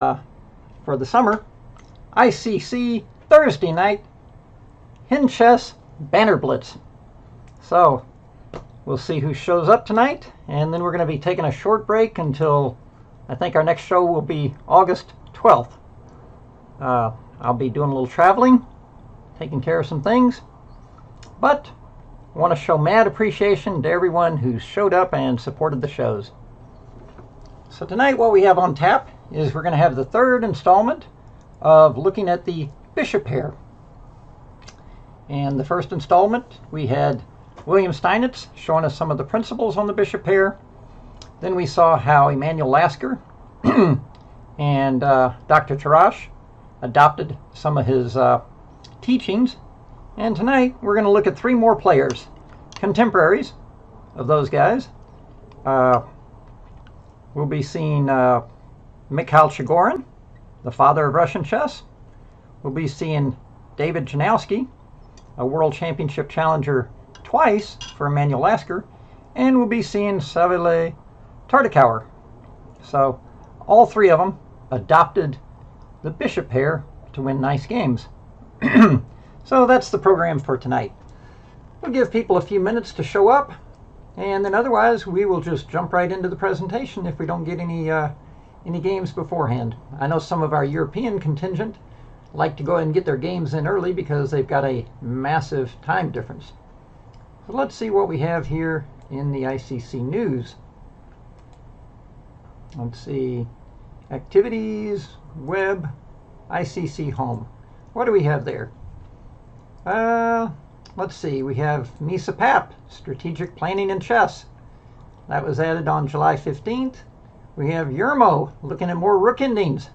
for the summer, ICC Thursday night HenChess Banner Blitz. So we'll see who shows up tonight, and then we're going to be taking a short break until I think our next show will be August 12th. I'll be doing a little traveling, taking care of some things, but I want to show mad appreciation to everyone who showed up and supported the shows. So tonight what we have on tap is we're going to have the third installment of looking at the bishop pair. And the first installment we had William Steinitz showing us some of the principles on the bishop pair. Then we saw how Emanuel Lasker and Dr. Tarash adopted some of his teachings. And tonight we're going to look at three more players, contemporaries of those guys. We'll be seeing Mikhail Chagoran, the father of Russian chess. We'll be seeing David Janowski, a world championship challenger twice for Emanuel Lasker. And we'll be seeing Savile Tartakower. So all three of them adopted the bishop pair to win nice games. So that's the program for tonight. We'll give people a few minutes to show up, and then otherwise we will just jump right into the presentation if we don't get any games beforehand. I know some of our European contingent like to go ahead and get their games in early because they've got a massive time difference. So let's see what we have here in the ICC news. Let's see, activities, web, ICC home. What do we have there? Let's see, we have Misa Pap, Strategic Planning in Chess. That was added on July 15th. We have Yermo, looking at more rook endings,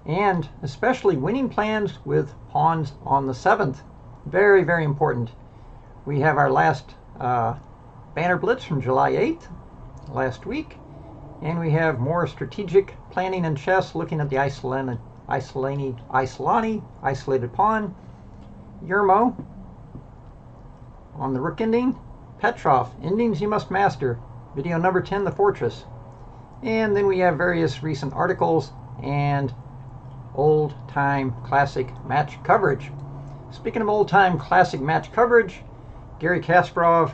and especially winning plans with pawns on the 7th. Very, very important. We have our last Banner Blitz from July 8th, last week. And we have more strategic planning in chess, looking at the isolated pawn. Yermo on the rook ending. Petrov, endings you must master. Video number 10, The Fortress. And then we have various recent articles and old-time classic match coverage. Speaking of old-time classic match coverage, Gary Kasparov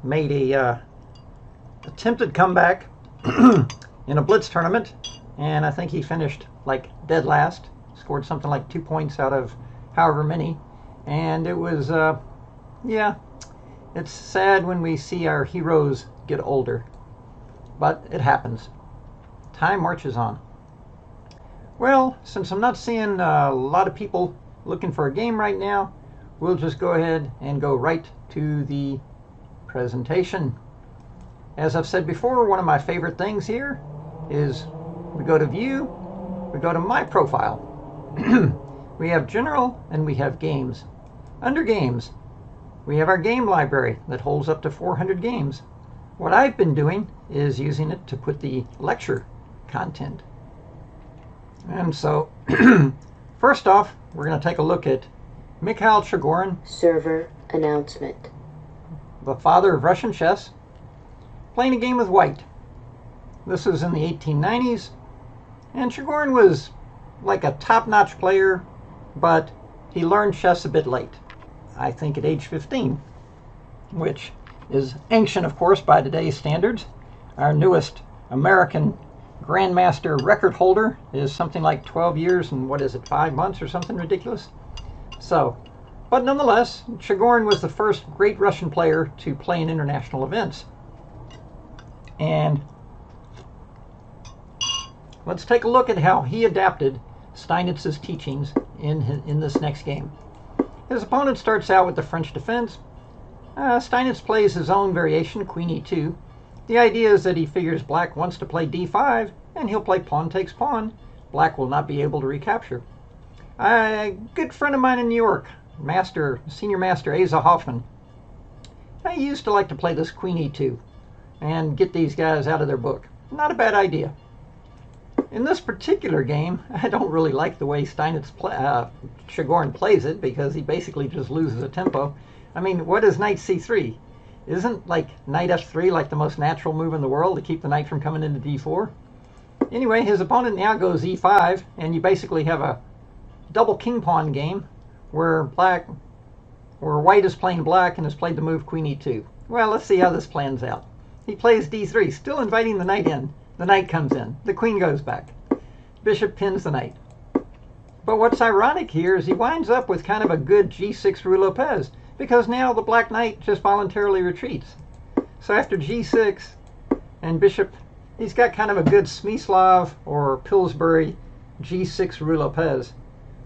made a attempted comeback in a blitz tournament, and I think he finished like dead last, scored something like 2 points out of however many. And it was, yeah, it's sad when we see our heroes get older, but it happens. Time marches on. Well, since I'm not seeing a lot of people looking for a game right now, we'll just go ahead and go right to the presentation. As I've said before, one of my favorite things here is we go to View, we go to My Profile. We have General and we have Games. Under Games, we have our game library that holds up to 400 games. What I've been doing is using it to put the lecture content. And so, first off, we're going to take a look at Mikhail Chagoran, server announcement, the father of Russian chess, playing a game with white. This was in the 1890s, and Chagoran was like a top-notch player, but he learned chess a bit late. I think at age 15, which is ancient, of course, by today's standards. Our newest American Grandmaster record holder is something like 12 years and 5 months or something ridiculous. So, but nonetheless, Chagoran was the first great Russian player to play in international events. And let's take a look at how he adapted Steinitz's teachings in this next game. His opponent starts out with the French defense. Steinitz plays his own variation, Queen e2. The idea is that he figures black wants to play d5, and he'll play pawn takes pawn. Black will not be able to recapture. A good friend of mine in New York, Senior Master Asa Hoffman, I used to like to play this Queen e2 and get these guys out of their book. Not a bad idea. In this particular game, I don't really like the way Chagoran plays it, because he basically just loses a tempo. I mean, what is knight c3? Isn't like knight f3 like the most natural move in the world to keep the knight from coming into d4? Anyway, his opponent now goes e5, and you basically have a double king pawn game where white is playing black and has played the move queen e2. Well, let's see how this plans out. He plays d3, still inviting the knight in. The knight comes in. The queen goes back. Bishop pins the knight. But what's ironic here is he winds up with kind of a good g6 Rue Lopez, because now the black knight just voluntarily retreats. So after g6 and bishop, he's got kind of a good Smyslov or Pillsbury g6 Rue Lopez,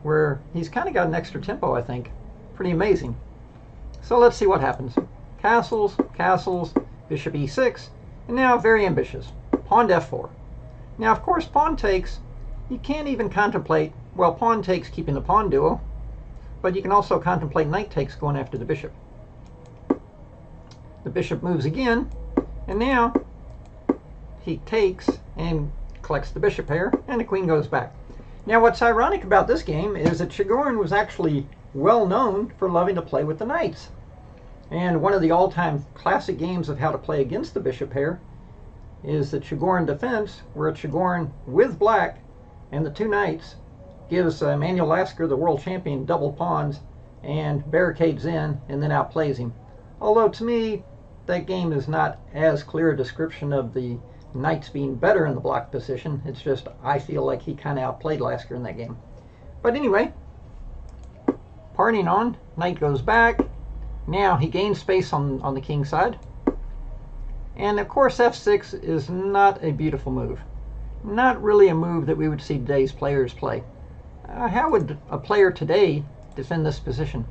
where he's kind of got an extra tempo, I think. Pretty amazing. So let's see what happens. Castles, castles, bishop e6, and now very ambitious. Pawn to f4. Now, of course, pawn takes, you can't even contemplate, well, pawn takes keeping the pawn duo, but you can also contemplate knight takes going after the bishop. The bishop moves again, and now he takes and collects the bishop pair, and the queen goes back. Now, what's ironic about this game is that Chagoran was actually well known for loving to play with the knights. And one of the all-time classic games of how to play against the bishop pair is the Chagoran Defense, where Chagoran with black and the two knights gives Manuel Lasker, the world champion, double pawns and barricades in and then outplays him. Although to me, that game is not as clear a description of the knights being better in the block position. It's just I feel like he kind of outplayed Lasker in that game. But anyway, partying on, knight goes back. Now he gains space on the king side. And of course f6 is not a beautiful move. Not really a move that we would see today's players play. How would a player today defend this position?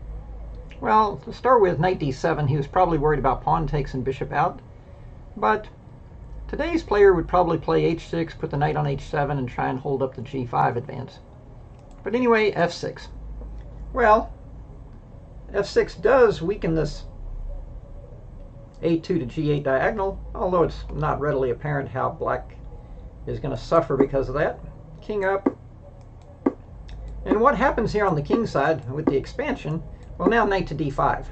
Well, to start with, knight d7, he was probably worried about pawn takes and bishop out. But today's player would probably play h6, put the knight on h7, and try and hold up the g5 advance. But anyway, f6. Well, f6 does weaken this a2 to g8 diagonal, although it's not readily apparent how black is going to suffer because of that. King up. And what happens here on the king side with the expansion? Well, now knight to d5.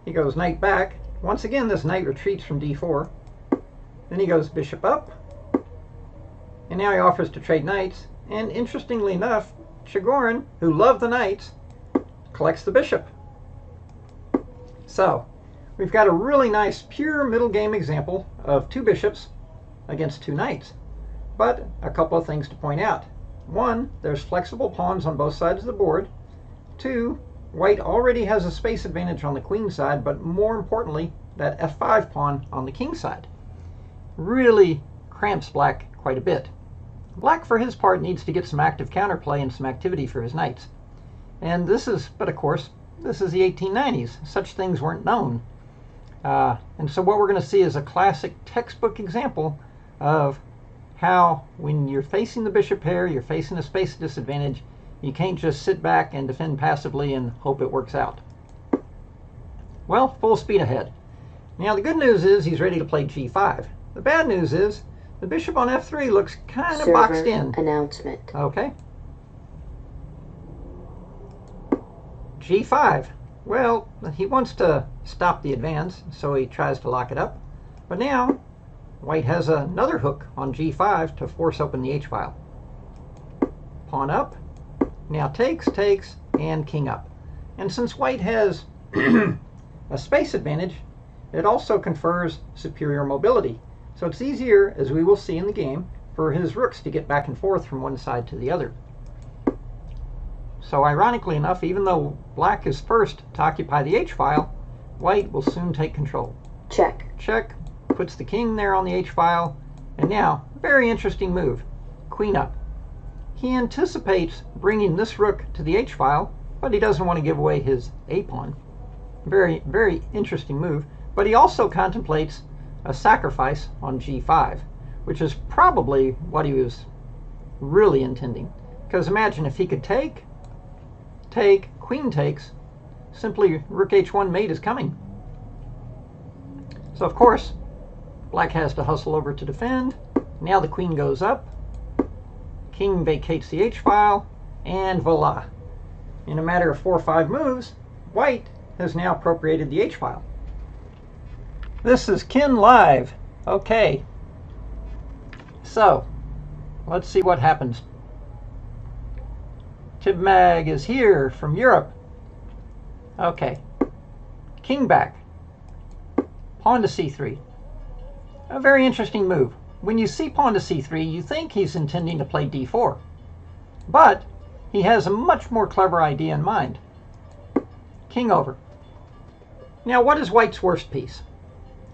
He goes knight back. Once again, this knight retreats from d4. Then he goes bishop up. And now he offers to trade knights. And interestingly enough, Chagoran, who loved the knights, collects the bishop. So, we've got a really nice pure middle game example of two bishops against two knights. But a couple of things to point out. One, there's flexible pawns on both sides of the board. Two, white already has a space advantage on the queen side, but more importantly, that f5 pawn on the king side really cramps black quite a bit. Black, for his part, needs to get some active counterplay and some activity for his knights. And this is, but of course, this is the 1890s. Such things weren't known. And so what we're going to see is a classic textbook example of how, when you're facing the bishop pair, you're facing a space disadvantage, you can't just sit back and defend passively and hope it works out. Well, full speed ahead. Now, the good news is he's ready to play g5. The bad news is the bishop on f3 looks kind of boxed in. Announcement. Okay. g5. Well, he wants to stop the advance, so he tries to lock it up. But now, white has another hook on g5 to force open the h-file. Pawn up. Now takes, and king up. And since white has a space advantage, it also confers superior mobility. So it's easier, as we will see in the game, for his rooks to get back and forth from one side to the other. So ironically enough, even though black is first to occupy the h-file, white will soon take control. Check. Check, puts the king there on the h-file, and now, very interesting move, queen up. He anticipates bringing this rook to the h-file, but he doesn't want to give away his a-pawn. Very, very interesting move, but he also contemplates a sacrifice on g5, which is probably what he was really intending. Because imagine if he could take, queen takes, simply rook h1 mate is coming. So of course, black has to hustle over to defend. Now the queen goes up, king vacates the h-file, and voila. In a matter of 4 or 5 moves, white has now appropriated the h-file. This is Ken Live. Okay. So, let's see what happens. Tibmag is here from Europe. Okay. King back. Pawn to c3. A very interesting move. When you see pawn to c3, you think he's intending to play d4. But he has a much more clever idea in mind. King over. Now, what is white's worst piece?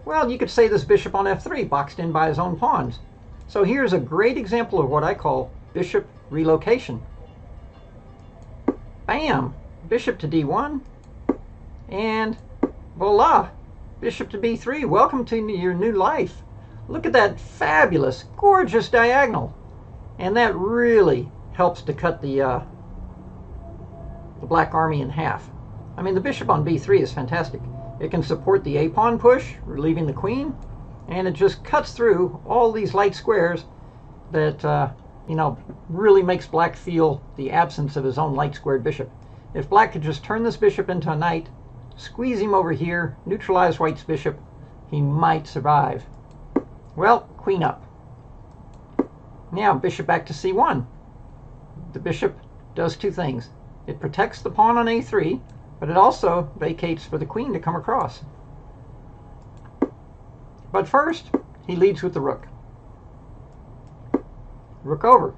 Well, you could say this bishop on f3, boxed in by his own pawns. So here's a great example of what I call bishop relocation. Bam! Bishop to d1. And voila! Bishop to b3. Welcome to your new life. Look at that fabulous, gorgeous diagonal. And that really helps to cut the black army in half. I mean, the bishop on b3 is fantastic. It can support the a-pawn push, relieving the queen, and it just cuts through all these light squares that, really makes black feel the absence of his own light squared bishop. If black could just turn this bishop into a knight, squeeze him over here, neutralize white's bishop, he might survive. Well, queen up. Now, bishop back to c1. The bishop does two things. It protects the pawn on a3, but it also vacates for the queen to come across. But first, he leads with the rook. Rook over.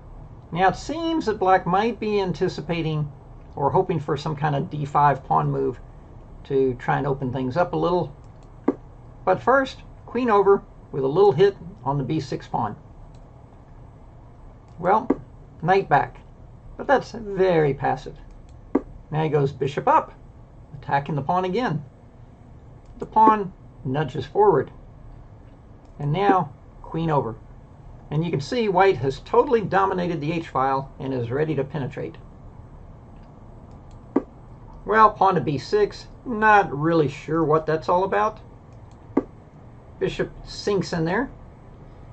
Now, it seems that black might be anticipating or hoping for some kind of d5 pawn move to try and open things up a little. But first, queen over with a little hit on the b6 pawn. Well, knight back. But that's very passive. Now he goes bishop up, attacking the pawn again. The pawn nudges forward. And now, queen over. And you can see white has totally dominated the h-file and is ready to penetrate. Well, pawn to b6, not really sure what that's all about. Bishop sinks in there.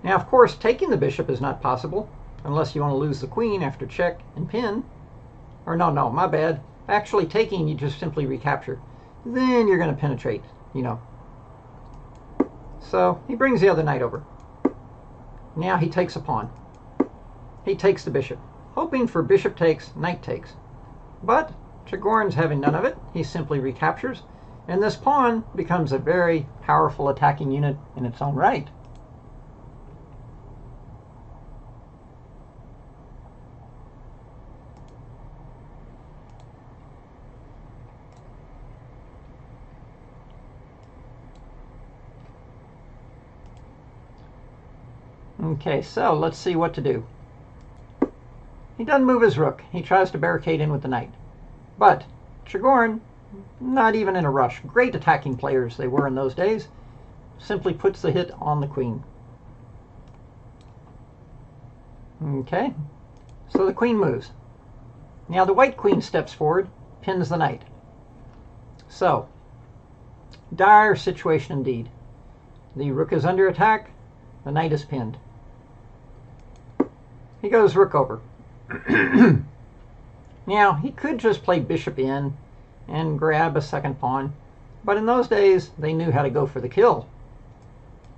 Now, of course, taking the bishop is not possible, unless you want to lose the queen after check and pin. Or no, my bad. Actually, taking, you just simply recapture. Then you're going to penetrate, So he brings the other knight over. Now he takes a pawn. He takes the bishop, hoping for bishop takes, knight takes. But Chagoran's having none of it. He simply recaptures, and this pawn becomes a very powerful attacking unit in its own right. Okay, so let's see what to do. He doesn't move his rook. He tries to barricade in with the knight. But Chagoran, not even in a rush, great attacking players they were in those days, simply puts the hit on the queen. Okay, so the queen moves. Now the white queen steps forward, pins the knight. So, dire situation indeed. The rook is under attack, the knight is pinned. He goes rook over. Now, he could just play bishop in and grab a second pawn, but in those days, they knew how to go for the kill.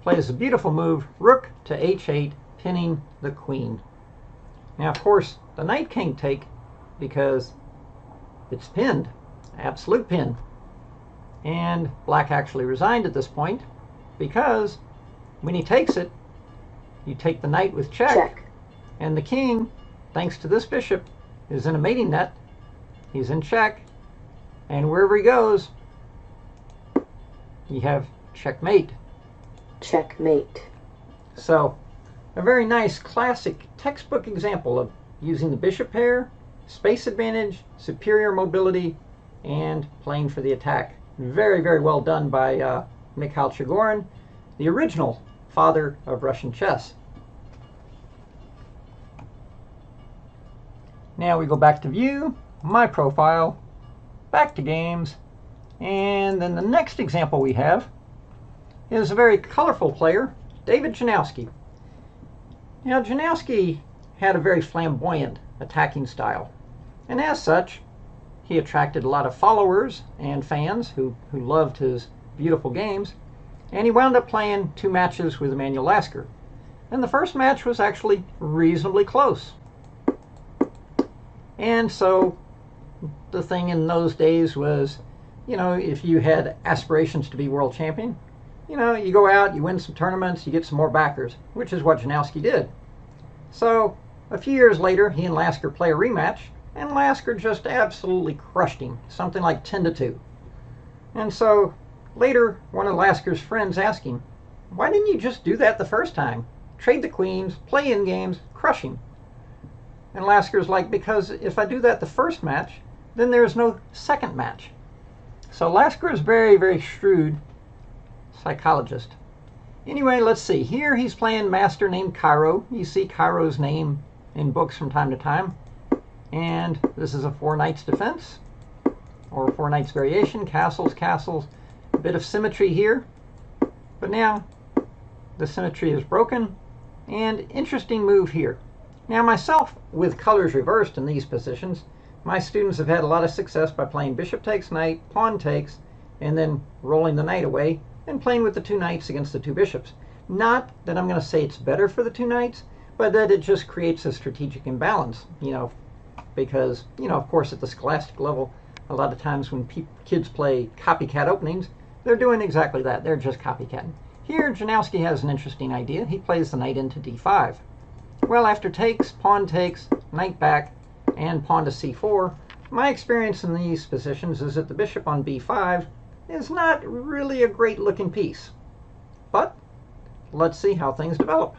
Plays a beautiful move, rook to h8, pinning the queen. Now, of course, the knight can't take because it's pinned, absolute pin. And black actually resigned at this point because when he takes it, you take the knight with check. And the king, thanks to this bishop, is in a mating net. He's in check. And wherever he goes, you have checkmate. Checkmate. So, a very nice classic textbook example of using the bishop pair, space advantage, superior mobility, and playing for the attack. Very, very well done by Mikhail Chagoran, the original father of Russian chess. Now we go back to view, my profile, back to games, and then the next example we have is a very colorful player, David Janowski. Now Janowski had a very flamboyant attacking style, and as such, he attracted a lot of followers and fans who loved his beautiful games, and he wound up playing 2 matches with Emanuel Lasker. And the first match was actually reasonably close. And so the thing in those days was, if you had aspirations to be world champion, you go out, you win some tournaments, you get some more backers, which is what Janowski did. So a few years later, he and Lasker play a rematch, and Lasker just absolutely crushed him, something like 10-2. And so later, one of Lasker's friends asked him, why didn't you just do that the first time? Trade the queens, play in games, crush him. And Lasker's like, because if I do that the first match, then there's no second match. So Lasker is very, very shrewd psychologist. Anyway, let's see. Here he's playing master named Cairo. You see Cairo's name in books from time to time. And this is a 4 knights defense, or 4 knights variation, castles, castles. A bit of symmetry here. But now the symmetry is broken. And interesting move here. Now myself, with colors reversed in these positions, my students have had a lot of success by playing bishop takes knight, pawn takes, and then rolling the knight away and playing with the 2 knights against the 2 bishops. Not that I'm going to say it's better for the 2 knights, but that it just creates a strategic imbalance, because, of course at the scholastic level, a lot of times when kids play copycat openings, they're doing exactly that. They're just copycatting. Here, Janowski has an interesting idea. He plays the knight into d5. Well, after takes, pawn takes, knight back, and pawn to c4, my experience in these positions is that the bishop on b5 is not really a great looking piece. But let's see how things develop.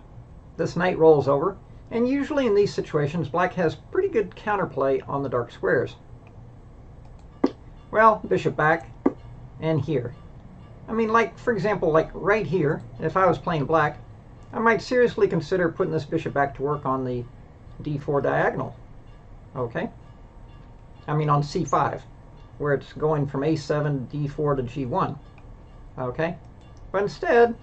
This knight rolls over, and usually in these situations, black has pretty good counterplay on the dark squares. Well, bishop back, and here. I mean, for example, right here, if I was playing black, I might seriously consider putting this bishop back to work on the d4 diagonal. Okay? I mean on c5, where it's going from a7, d4 to g1. Okay? But instead,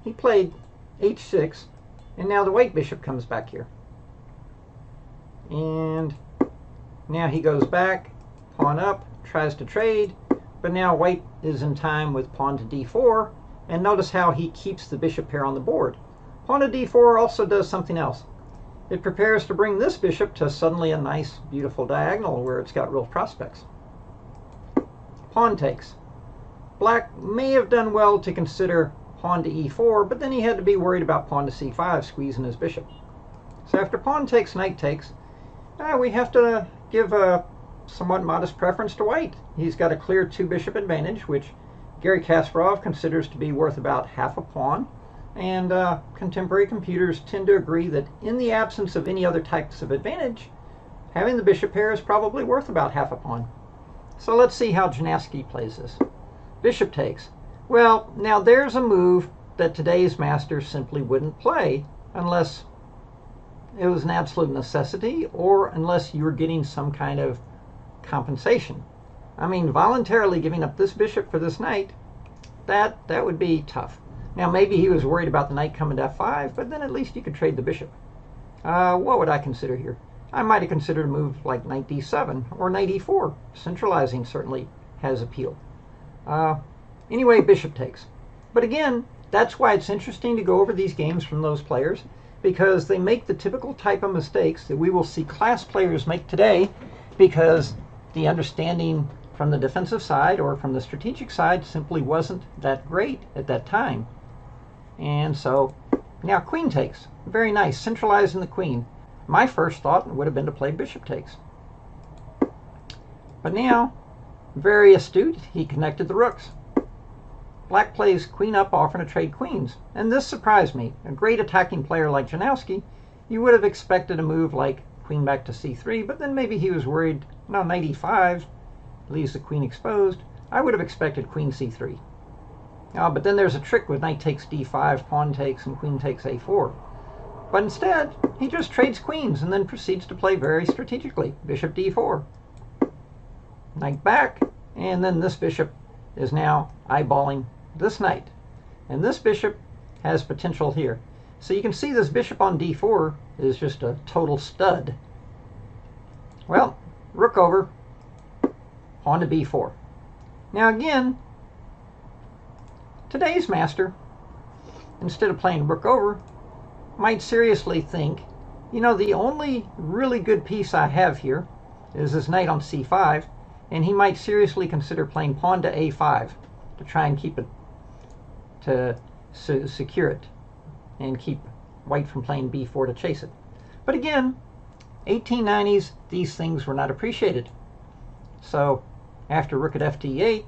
he played h6, and now the white bishop comes back here. And now he goes back, pawn up, tries to trade, but now white is in time with pawn to d4, and notice how he keeps the bishop pair on the board. Pawn to d4 also does something else. It prepares to bring this bishop to suddenly a nice, beautiful diagonal where it's got real prospects. Pawn takes. Black may have done well to consider pawn to e4, but then he had to be worried about pawn to c5 squeezing his bishop. So after pawn takes, knight takes, we have to give a somewhat modest preference to white. He's got a clear 2 bishop advantage, which Garry Kasparov considers to be worth about half a pawn, and contemporary computers tend to agree that in the absence of any other types of advantage, having the bishop pair is probably worth about half a pawn. So let's see how Janowski plays this. Bishop takes. Well, now there's a move that today's masters simply wouldn't play unless it was an absolute necessity or unless you were getting some kind of compensation. I mean, voluntarily giving up this bishop for this knight, that would be tough. Now, maybe he was worried about the knight coming to f5, but then at least you could trade the bishop. What would I consider here? I might have considered a move like knight d7 or knight e4. Centralizing certainly has appeal. Anyway, bishop takes. But again, that's why it's interesting to go over these games from those players, because they make the typical type of mistakes that we will see class players make today, because the understanding from the defensive side or from the strategic side simply wasn't that great at that time. And so now queen takes. Very nice, centralizing the queen. My first thought would have been to play bishop takes. But now, very astute, he connected the rooks. Black plays queen up, offering to trade queens. And this surprised me. A great attacking player like Janowski, you would have expected a move like queen back to c3, but then maybe he was worried, no, knight e5 leaves the queen exposed. I would have expected queen c3. But then there's a trick with knight takes d5, pawn takes, and queen takes a4. But instead, he just trades queens and then proceeds to play very strategically. Bishop d4. Knight back, and then this bishop is now eyeballing this knight. And this bishop has potential here. So you can see this bishop on d4 is just a total stud. Well, rook over, pawn to b4. Now again, today's master instead of playing rook over, might seriously think, you know, the only really good piece I have here is this knight on c5, and he might seriously consider playing pawn to a5 to try and keep it, to secure it, and keep white from playing b4 to chase it. But again, 1890s, these things were not appreciated. So after rook at ft8,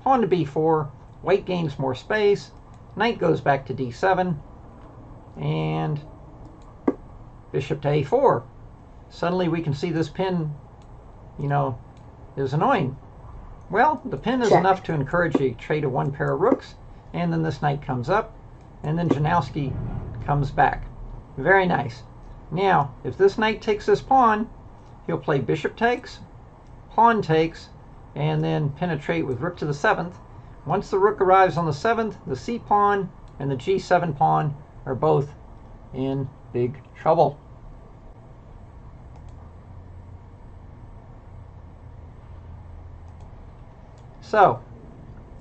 pawn to b4, white gains more space, knight goes back to d7, and bishop to a4. Suddenly we can see this pin, you know, is annoying. Well, the pin is enough to encourage a trade of one pair of rooks, and then this knight comes up, and then Janowski comes back. Very nice. Now, if this knight takes this pawn, he'll play bishop takes, pawn takes, and then penetrate with rook to the 7th. Once the rook arrives on the 7th, the c pawn and the g7 pawn are both in big trouble. So,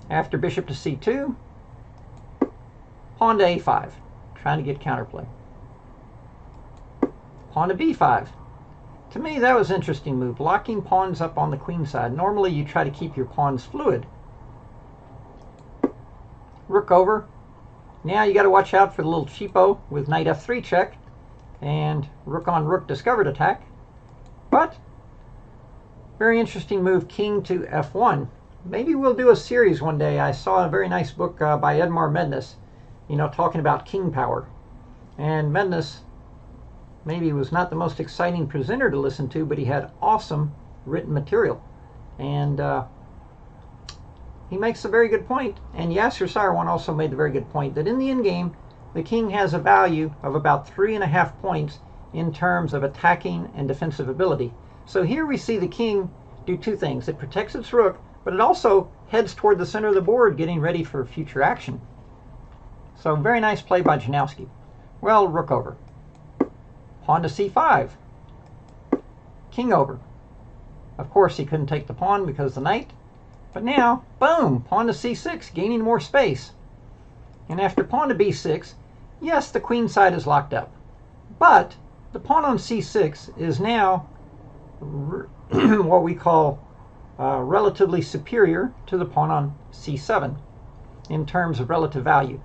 after bishop to c2, pawn to a5, trying to get counterplay. Pawn to b5. To me, that was an interesting move, locking pawns up on the queen side. Normally, you try to keep your pawns fluid. Rook over. Now you got to watch out for the little cheapo with knight f3 check and rook on rook discovered attack. But very interesting move, king to f1. Maybe we'll do a series one day. I saw a very nice book by Edmar Mednes, you know, talking about king power. And Mednes maybe was not the most exciting presenter to listen to, but he had awesome written material. And he makes a very good point. And Yasser Seirawan also made the very good point that in the endgame, the king has a value of about 3.5 points in terms of attacking and defensive ability. So here we see the king do two things. It protects its rook, but it also heads toward the center of the board, getting ready for future action. So very nice play by Janowski. Well, rook over. Pawn to c5. King over. Of course, he couldn't take the pawn because the knight. But now, boom, pawn to c6, gaining more space. And after pawn to b6, yes, the queen side is locked up. But the pawn on c6 is now what we call relatively superior to the pawn on c7 in terms of relative value.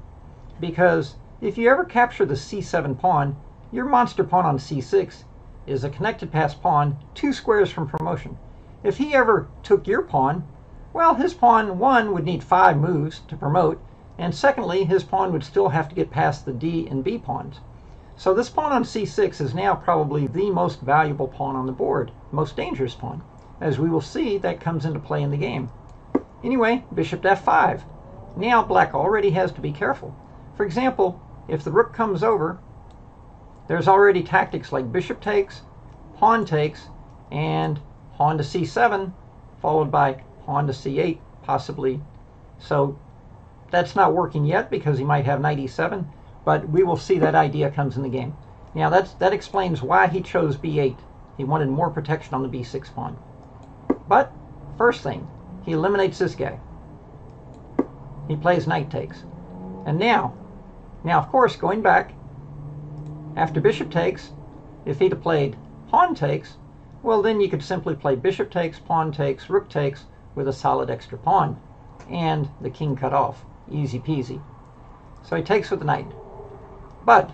Because if you ever capture the c7 pawn, your monster pawn on c6 is a connected pass pawn 2 squares from promotion. If he ever took your pawn, well, his pawn, one, would need 5 moves to promote, and secondly, his pawn would still have to get past the d and b pawns. So this pawn on c6 is now probably the most valuable pawn on the board, most dangerous pawn. As we will see, that comes into play in the game. Anyway, bishop to f5. Now black already has to be careful. For example, if the rook comes over, there's already tactics like bishop takes, and pawn to c7, followed by pawn to c8, possibly. So that's not working yet because he might have knight e7, but we will see that idea comes in the game. Now that explains why he chose b8. He wanted more protection on the b6 pawn. But first thing, he eliminates this guy. He plays knight takes. And now of course, going back, after bishop takes, if he'd have played pawn takes, well, then you could simply play bishop takes, pawn takes, rook takes with a solid extra pawn, and the king cut off. Easy peasy. So he takes with the knight. But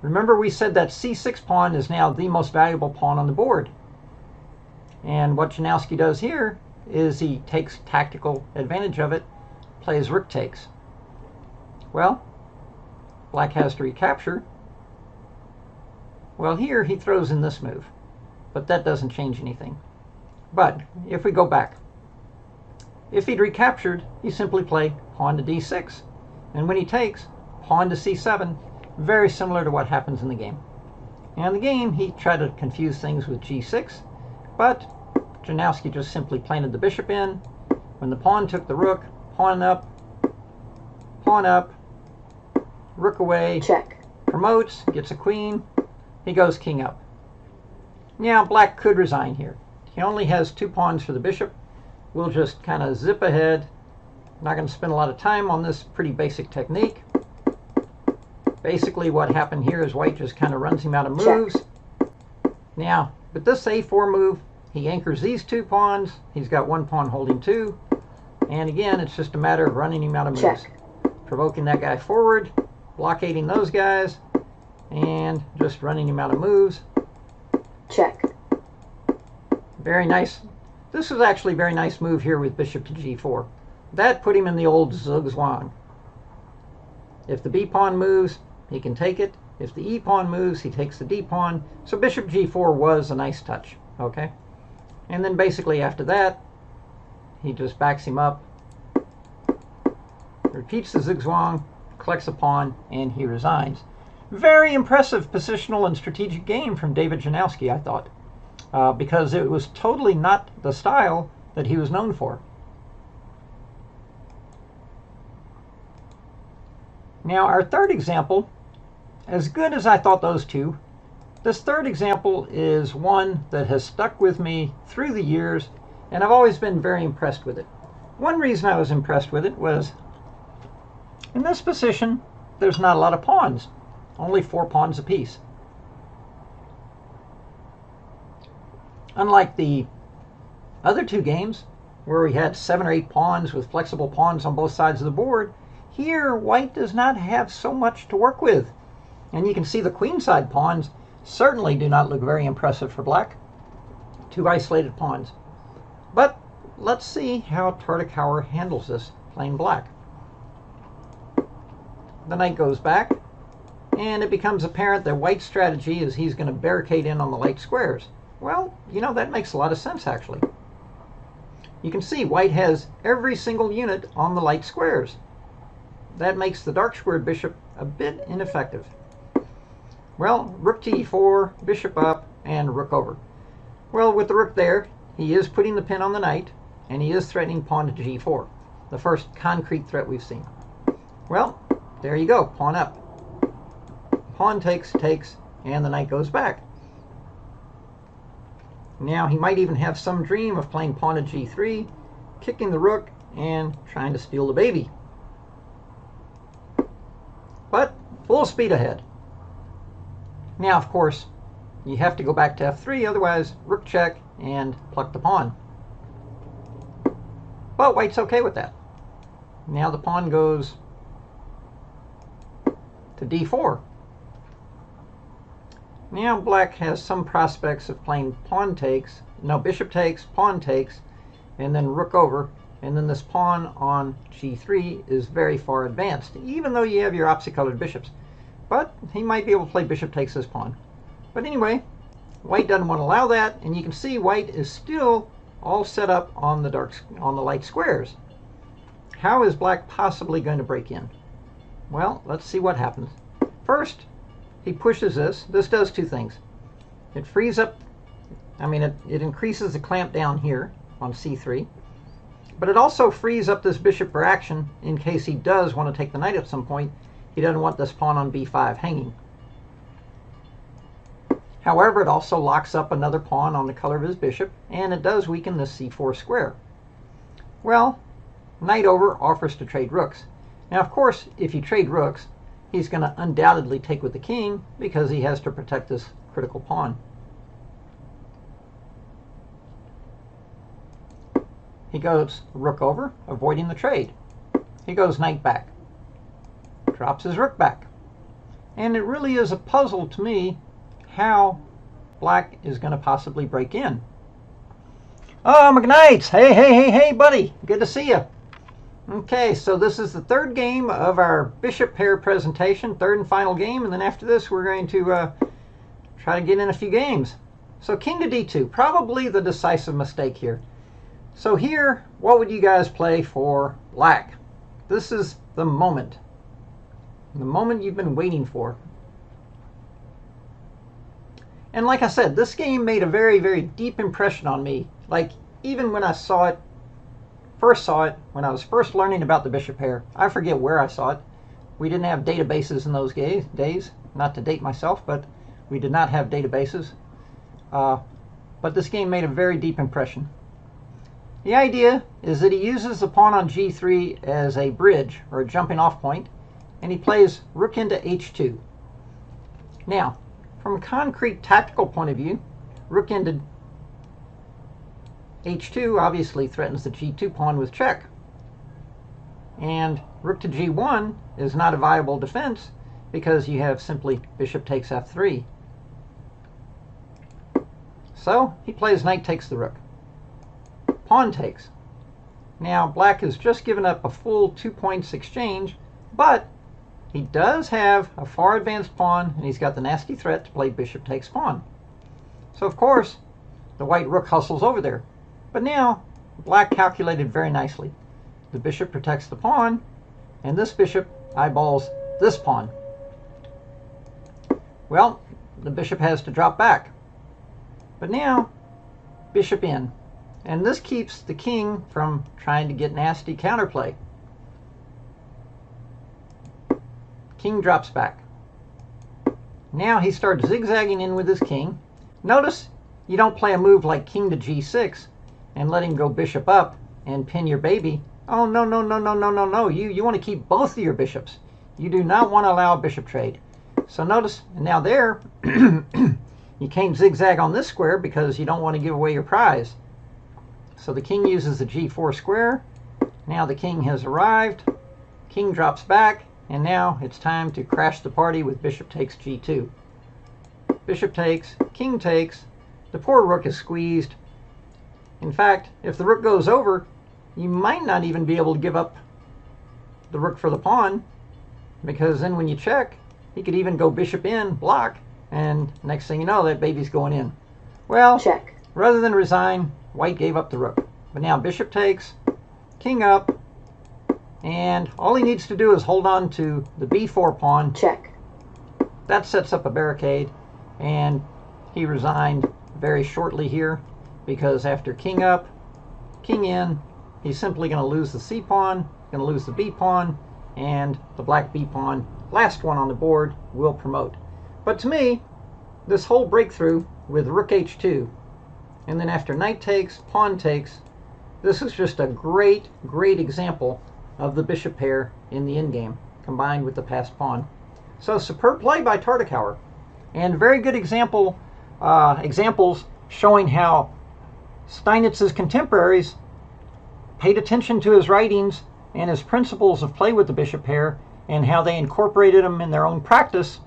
remember, we said that c6 pawn is now the most valuable pawn on the board. And what Janowski does here is he takes tactical advantage of it, plays rook takes. Well, black has to recapture. Well, here he throws in this move, but that doesn't change anything. But if we go back, if he'd recaptured, he simply play pawn to d6. And when he takes, pawn to c7, very similar to what happens in the game. And in the game, he tried to confuse things with g6, but Janowski just simply planted the bishop in. When the pawn took the rook, pawn up, rook away, Check. promotes, gets a queen, he goes king up. Now black could resign here. He only has 2 pawns for the bishop. We'll just kind of zip ahead. Not going to spend a lot of time on this pretty basic technique. Basically what happened here is white just kind of runs him out of Check. moves. Now, with this a4 move, he anchors these 2 pawns. He's got 1 pawn holding 2. And again, it's just a matter of running him out of moves. Check. Provoking that guy forward, blockading those guys, and just running him out of moves. Check. Very nice. This was actually a very nice move here with bishop to g4. That put him in the old zugzwang. If the b pawn moves, he can take it. If the e pawn moves, he takes the d pawn. So bishop g4 was a nice touch. Okay? And then basically after that, he just backs him up, repeats the zugzwang, collects a pawn, and he resigns. Very impressive positional and strategic game from David Janowski, I thought, because it was totally not the style that he was known for. Now, our third example, as good as I thought those two, this third example is one that has stuck with me through the years, and I've always been very impressed with it. One reason I was impressed with it was, in this position, there's not a lot of pawns, only 4 pawns apiece. Unlike the other 2 games, where we had 7 or 8 pawns with flexible pawns on both sides of the board, here white does not have so much to work with. And you can see the queenside pawns certainly do not look very impressive for black. 2 isolated pawns. But let's see how Tragorin handles this, playing black. The knight goes back, and it becomes apparent that white's strategy is he's going to barricade in on the light squares. Well, you know, that makes a lot of sense, actually. You can see white has every single unit on the light squares. That makes the dark squared bishop a bit ineffective. Well, rook to e4, bishop up, and rook over. Well, with the rook there, he is putting the pin on the knight, and he is threatening pawn to g4, the first concrete threat we've seen. Well, there you go, pawn up. Pawn takes, and the knight goes back. Now he might even have some dream of playing pawn to g3, kicking the rook, and trying to steal the baby. But full speed ahead. Now, of course, you have to go back to f3, otherwise rook check and pluck the pawn. But white's okay with that. Now the pawn goes to d4. Now black has some prospects of playing pawn takes, no, bishop takes, pawn takes, and then rook over, and then this pawn on g3 is very far advanced, even though you have your opposite colored bishops. But he might be able to play bishop takes this pawn. But anyway, white doesn't want to allow that, and you can see white is still all set up on the light squares. How is black possibly going to break in? Well, let's see what happens. First, he pushes this. This does 2 things. It frees up, it increases the clamp down here on c3, but it also frees up this bishop for action in case he does want to take the knight at some point. He doesn't want this pawn on b5 hanging. However, it also locks up another pawn on the color of his bishop, and it does weaken this c4 square. Well, knight over offers to trade rooks. Now, of course, if you trade rooks, he's going to undoubtedly take with the king because he has to protect this critical pawn. He goes rook over, avoiding the trade. He goes knight back, drops his rook back. And it really is a puzzle to me how black is going to possibly break in. Oh, McKnights! Hey, buddy! Good to see you. Okay, so this is the 3rd game of our bishop pair presentation, 3rd and final game, and then after this we're going to try to get in a few games. So king to d2, probably the decisive mistake here. So here, what would you guys play for black? This is the moment you've been waiting for. And like I said, this game made a very, very deep impression on me. Like, even when I first saw it, when I was first learning about the bishop pair. I forget where I saw it. We didn't have databases in those days. Not to date myself, but we did not have databases. But this game made a very deep impression. The idea is that he uses the pawn on g3 as a bridge, or a jumping off point, and he plays rook into h2. Now, from a concrete tactical point of view, rook into h2 obviously threatens the g2 pawn with check. And rook to g1 is not a viable defense because you have simply bishop takes f3. So he plays knight takes the rook. Pawn takes. Now black has just given up a full 2 points exchange, but he does have a far advanced pawn, and he's got the nasty threat to play bishop takes pawn. So of course the white rook hustles over there. But now black calculated very nicely. The bishop protects the pawn, and this bishop eyeballs this pawn. Well, the bishop has to drop back. But now, bishop in. And this keeps the king from trying to get nasty counterplay. King drops back. Now he starts zigzagging in with his king. Notice you don't play a move like king to g6 and let him go bishop up and pin your baby. Oh, no, no, no, no, no, no, no. You want to keep both of your bishops. You do not want to allow a bishop trade. So notice, and now there, you can't zigzag on this square because you don't want to give away your prize. So the king uses the g4 square. Now the king has arrived. King drops back, and now it's time to crash the party with bishop takes g2. Bishop takes, king takes. The poor rook is squeezed. In fact, if the rook goes over, you might not even be able to give up the rook for the pawn, because then when you check, he could even go bishop in, block, and next thing you know, that baby's going in. Well, Check. Rather than resign, white gave up the rook. But now bishop takes, king up, and all he needs to do is hold on to the b4 pawn. Check. That sets up a barricade, and he resigned very shortly here, because after king up, king in, he's simply going to lose the c pawn, going to lose the b pawn, and the black b pawn, last one on the board, will promote. But to me, this whole breakthrough with rook h2, and then after knight takes, pawn takes, this is just a great, great example of the bishop pair in the endgame, combined with the passed pawn. So superb play by Tartakower, and very good examples showing how Steinitz's contemporaries paid attention to his writings and his principles of play with the bishop pair, and how they incorporated them in their own practice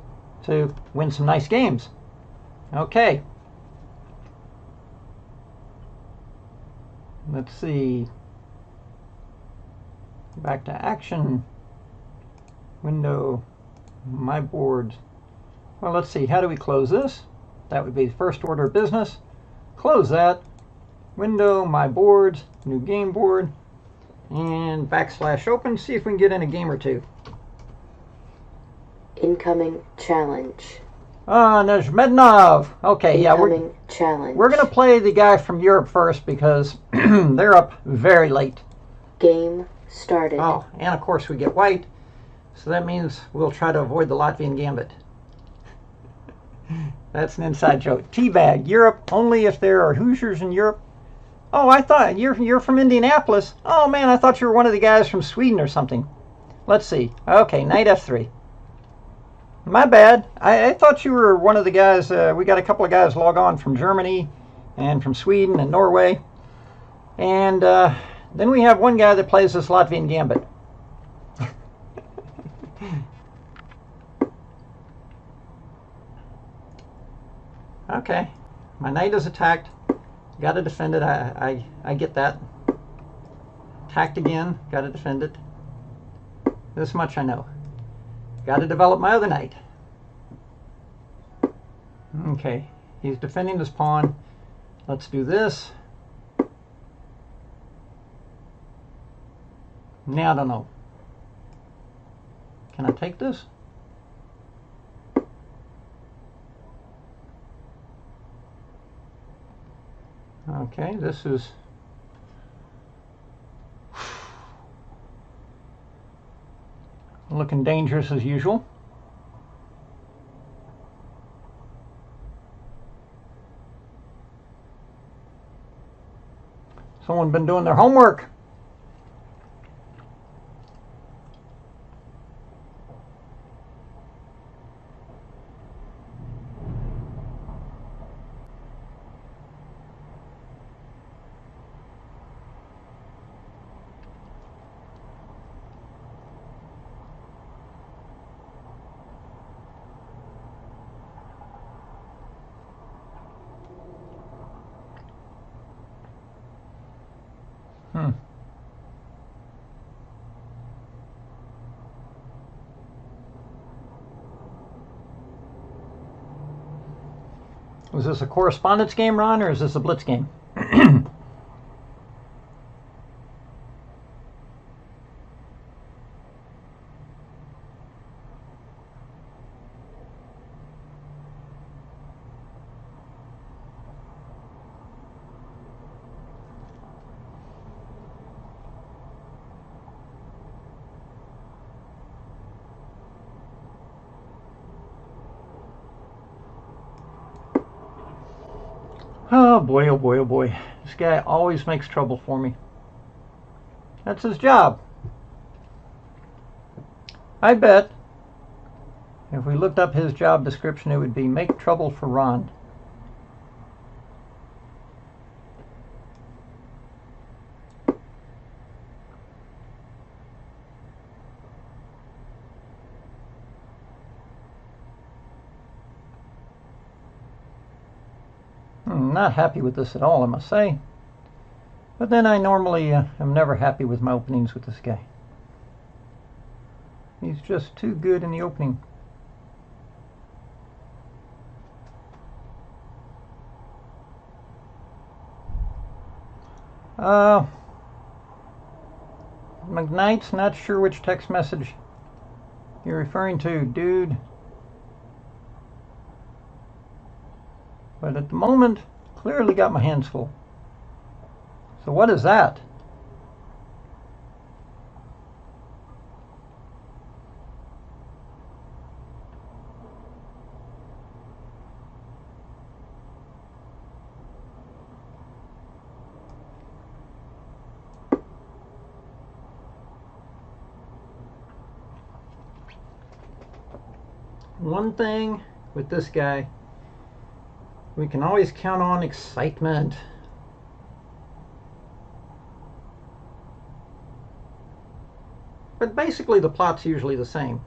to win some nice games. Okay. Let's see. Back to action. Window, my boards. Well, let's see. How do we close this? That would be first order of business. Close that. Window, my boards, new game board, and / open. See if we can get in a game or two. Incoming challenge. Nezhmednov. Okay, Incoming challenge. we're going to play the guy from Europe first because they're up very late. Game started. Oh, and of course we get white, so that means we'll try to avoid the Latvian Gambit. That's an inside joke. Teabag, Europe, only if there are Hoosiers in Europe. Oh, I thought you're from Indianapolis. Oh man, I thought you were one of the guys from Sweden or something. Let's see. Okay, knight f3. My bad. I thought you were one of the guys. We got a couple of guys log on from Germany and from Sweden and Norway. And then we have one guy that plays this Latvian Gambit. Okay. My knight is attacked. Got to defend it. I get that. Attacked again. Got to defend it. This much I know. Got to develop my other knight. Okay, he's defending this pawn. Let's do this. Now I don't know. Can I take this? Okay, this is looking dangerous as usual. Someone been doing their homework. Was this a correspondence game, Ron, or is this a blitz game? Oh boy, oh boy, oh boy. This guy always makes trouble for me. That's his job. I bet if we looked up his job description, it would be make trouble for Ron. Not happy with this at all, I must say. But then I normally am never happy with my openings with this guy. He's just too good in the opening. McKnight's not sure which text message you're referring to, dude. But at the moment, clearly got my hands full. So what is that? One thing with this guy, we can always count on excitement. But basically the plot's usually the same.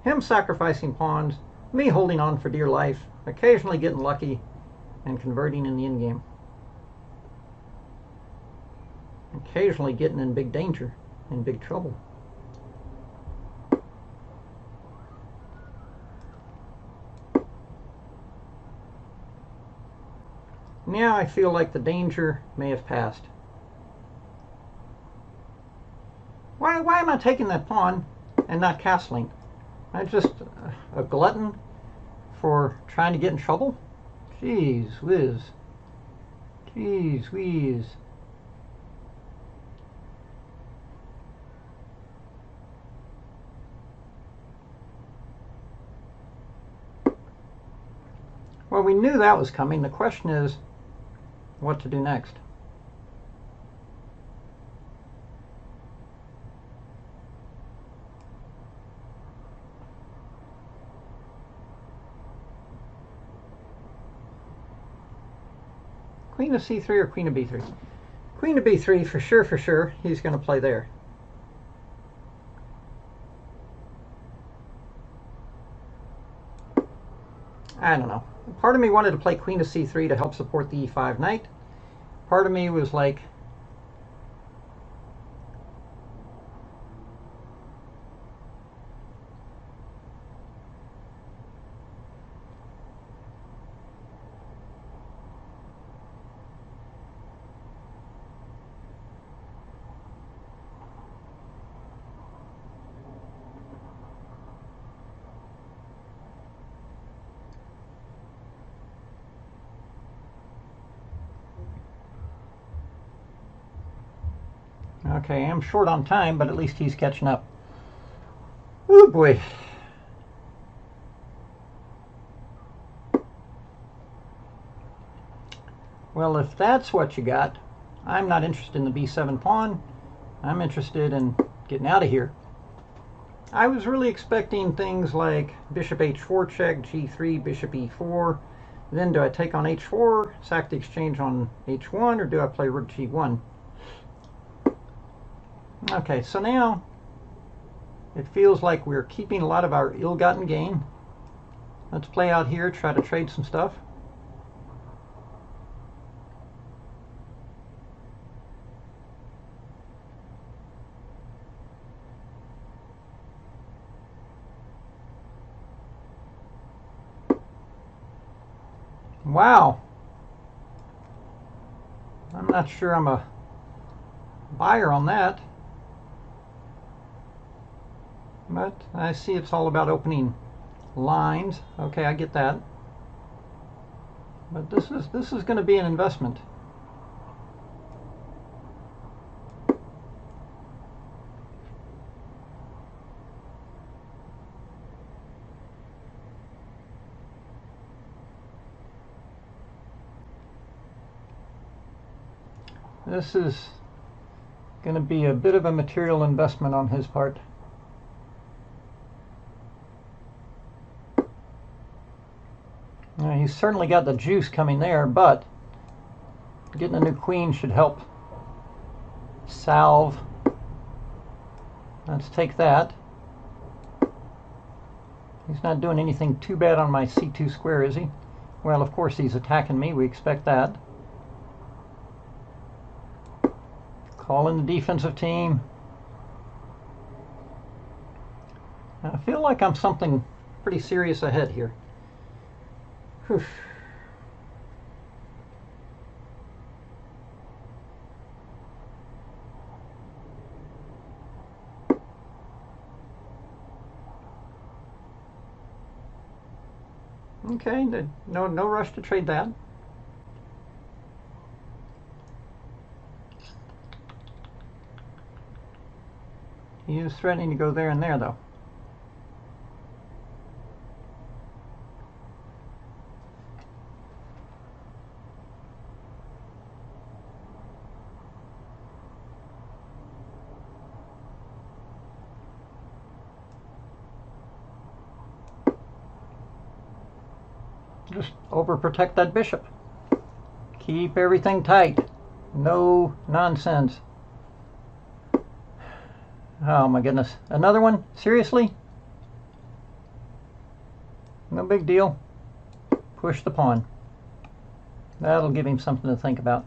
Him sacrificing pawns, me holding on for dear life, occasionally getting lucky, and converting in the endgame. Occasionally getting in big danger, in big trouble. Now I feel like the danger may have passed. Why am I taking that pawn and not castling? I'm just a glutton for trying to get in trouble? Jeez whiz. Jeez whiz. Well, we knew that was coming. The question is, what to do next? Queen of c3 or queen of b3? Queen of b3 for sure, he's going to play there. I don't know. Part of me wanted to play queen of c3 to help support the e5 knight. Part of me was like, okay, I'm short on time, but at least he's catching up. Oh boy. Well, if that's what you got, I'm not interested in the b7 pawn. I'm interested in getting out of here. I was really expecting things like bishop h4 check, g3, bishop e4. Then do I take on h4, sack the exchange on h1, or do I play rook g1? Okay, so now it feels like we're keeping a lot of our ill-gotten gain. Let's play out here, try to trade some stuff. Wow. I'm not sure I'm a buyer on that. But I see it's all about opening lines. Okay, I get that. But this is going to be an investment. This is going to be a bit of a material investment on his part. Now, he's certainly got the juice coming there, but getting a new queen should help salve. Let's take that. He's not doing anything too bad on my c2 square, is he? Well, of course he's attacking me. We expect that. Call in the defensive team. I feel like I'm something pretty serious ahead here. Whew. Okay, no rush to trade that. He is threatening to go there and there, though. Just overprotect that bishop. Keep everything tight. No nonsense. Oh my goodness. Another one? Seriously? No big deal. Push the pawn. That'll give him something to think about.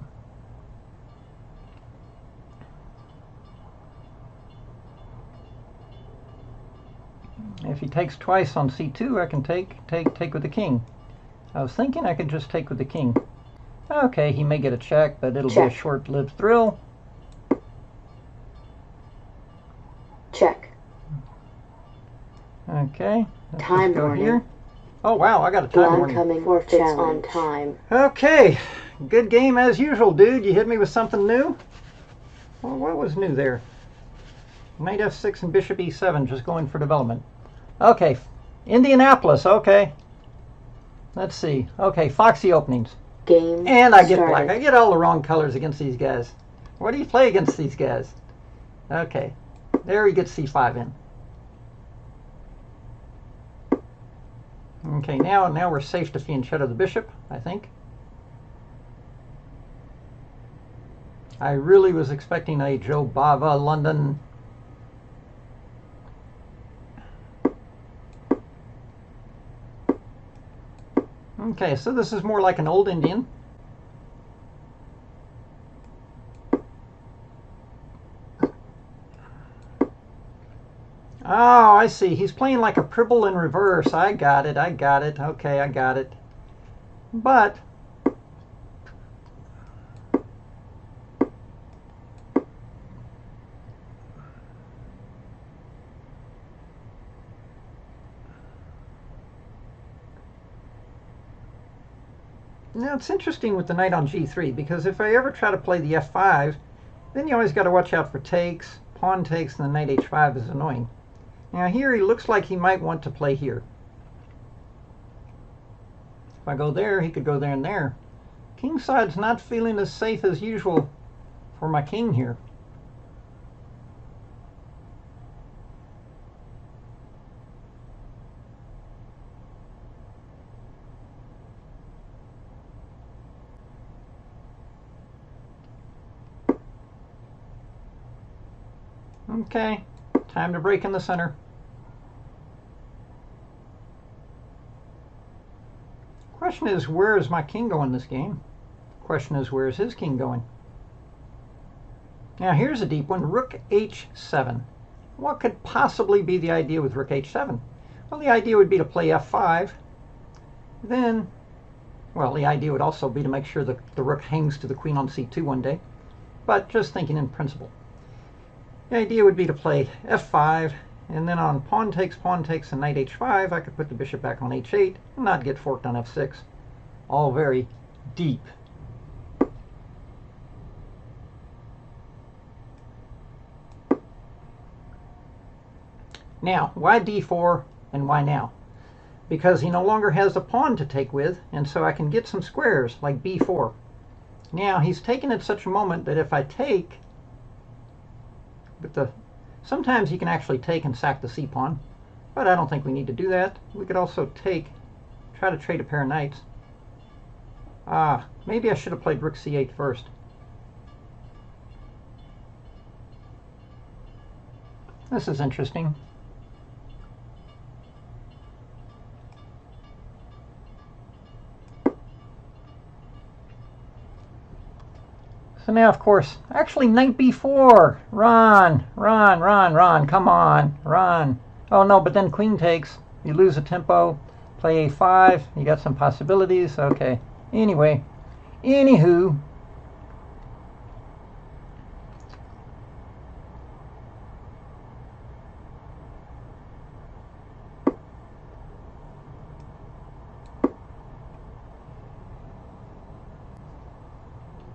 If he takes twice on c2, I can take with the king. I was thinking I could just take with the king. Okay, he may get a check, but it'll be a short-lived thrill. Check. Okay. Time warning. Here. Oh wow, I got a time warning. Coming for challenge on time. Okay, good game as usual, dude. You hit me with something new. Well, what was new there? Knight f6 and bishop e7, just going for development. Okay, Indianapolis. Okay. Let's see. Okay, Foxy openings. Game and I get started. black. I get all the wrong colors against these guys. What do you play against these guys? Okay. There he gets c5 in. Okay, now we're safe to fianchetto the bishop, I think. I really was expecting a Joe Bava London. Okay, so this is more like an old Indian. Oh, I see. He's playing like a Pribble in reverse. I got it. Okay, I got it. But now it's interesting with the knight on g3, because if I ever try to play the f5, then you always got to watch out for takes, pawn takes, and the knight h5 is annoying. Now here he looks like he might want to play here. If I go there, he could go there and there. Kingside's not feeling as safe as usual for my king here. Okay, time to break in the center. Question is, where is my king going this game? Question is, where is his king going? Now here's a deep one, rook h7. What could possibly be the idea with rook h7? Well, the idea would be to play f5, then Well, the idea would also be to make sure that the rook hangs to the queen on c2 one day, but just thinking in principle. The idea would be to play f5, and then on pawn takes, and knight h5, I could put the bishop back on h8 and not get forked on f6. All very deep. Now, why d4 and why now? Because he no longer has a pawn to take with, and so I can get some squares like b4. Now, he's taken at such a moment that if I take, sometimes he can actually take and sack the c-pawn, but I don't think we need to do that. We could also try to trade a pair of knights. Maybe I should have played rook c8 first. This is interesting. So now, of course, actually knight b4. Run, run, run, run. Come on, run. Oh no, but then queen takes. You lose a tempo. Play a5. You got some possibilities. Okay. Anyway, anywho.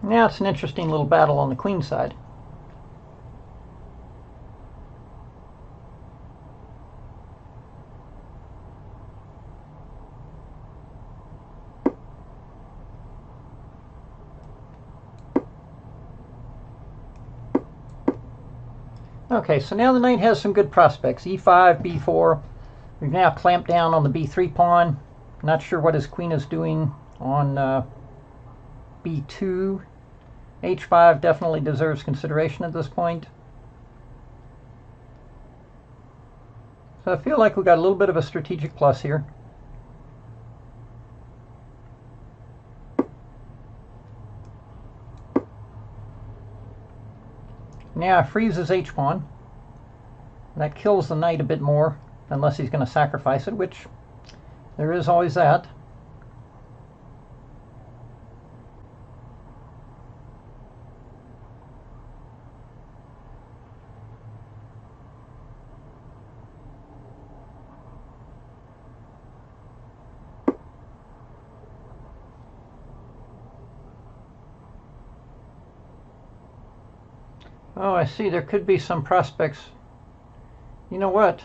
Now it's an interesting little battle on the queen side. Okay, so now the knight has some good prospects. e5, b4. We've now clamped down on the b3 pawn. Not sure what his queen is doing on b2. h5 definitely deserves consideration at this point. So I feel like we got a little bit of a strategic plus here. Now I freeze his h-pawn. That kills the knight a bit more, unless he's going to sacrifice it, which there is always that. Oh, I see. There could be some prospects. You know what?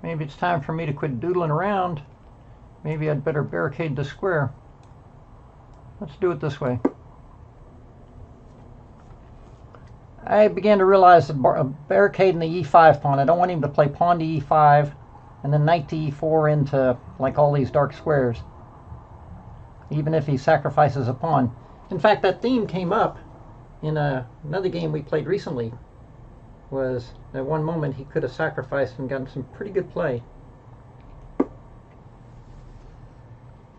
Maybe it's time for me to quit doodling around. Maybe I'd better barricade the square. Let's do it this way. I began to realize that barricading the e5 pawn, I don't want him to play pawn to e5 and then knight to e4 into like all these dark squares, even if he sacrifices a pawn. In fact, that theme came up in another game we played recently. Was at one moment he could have sacrificed and gotten some pretty good play.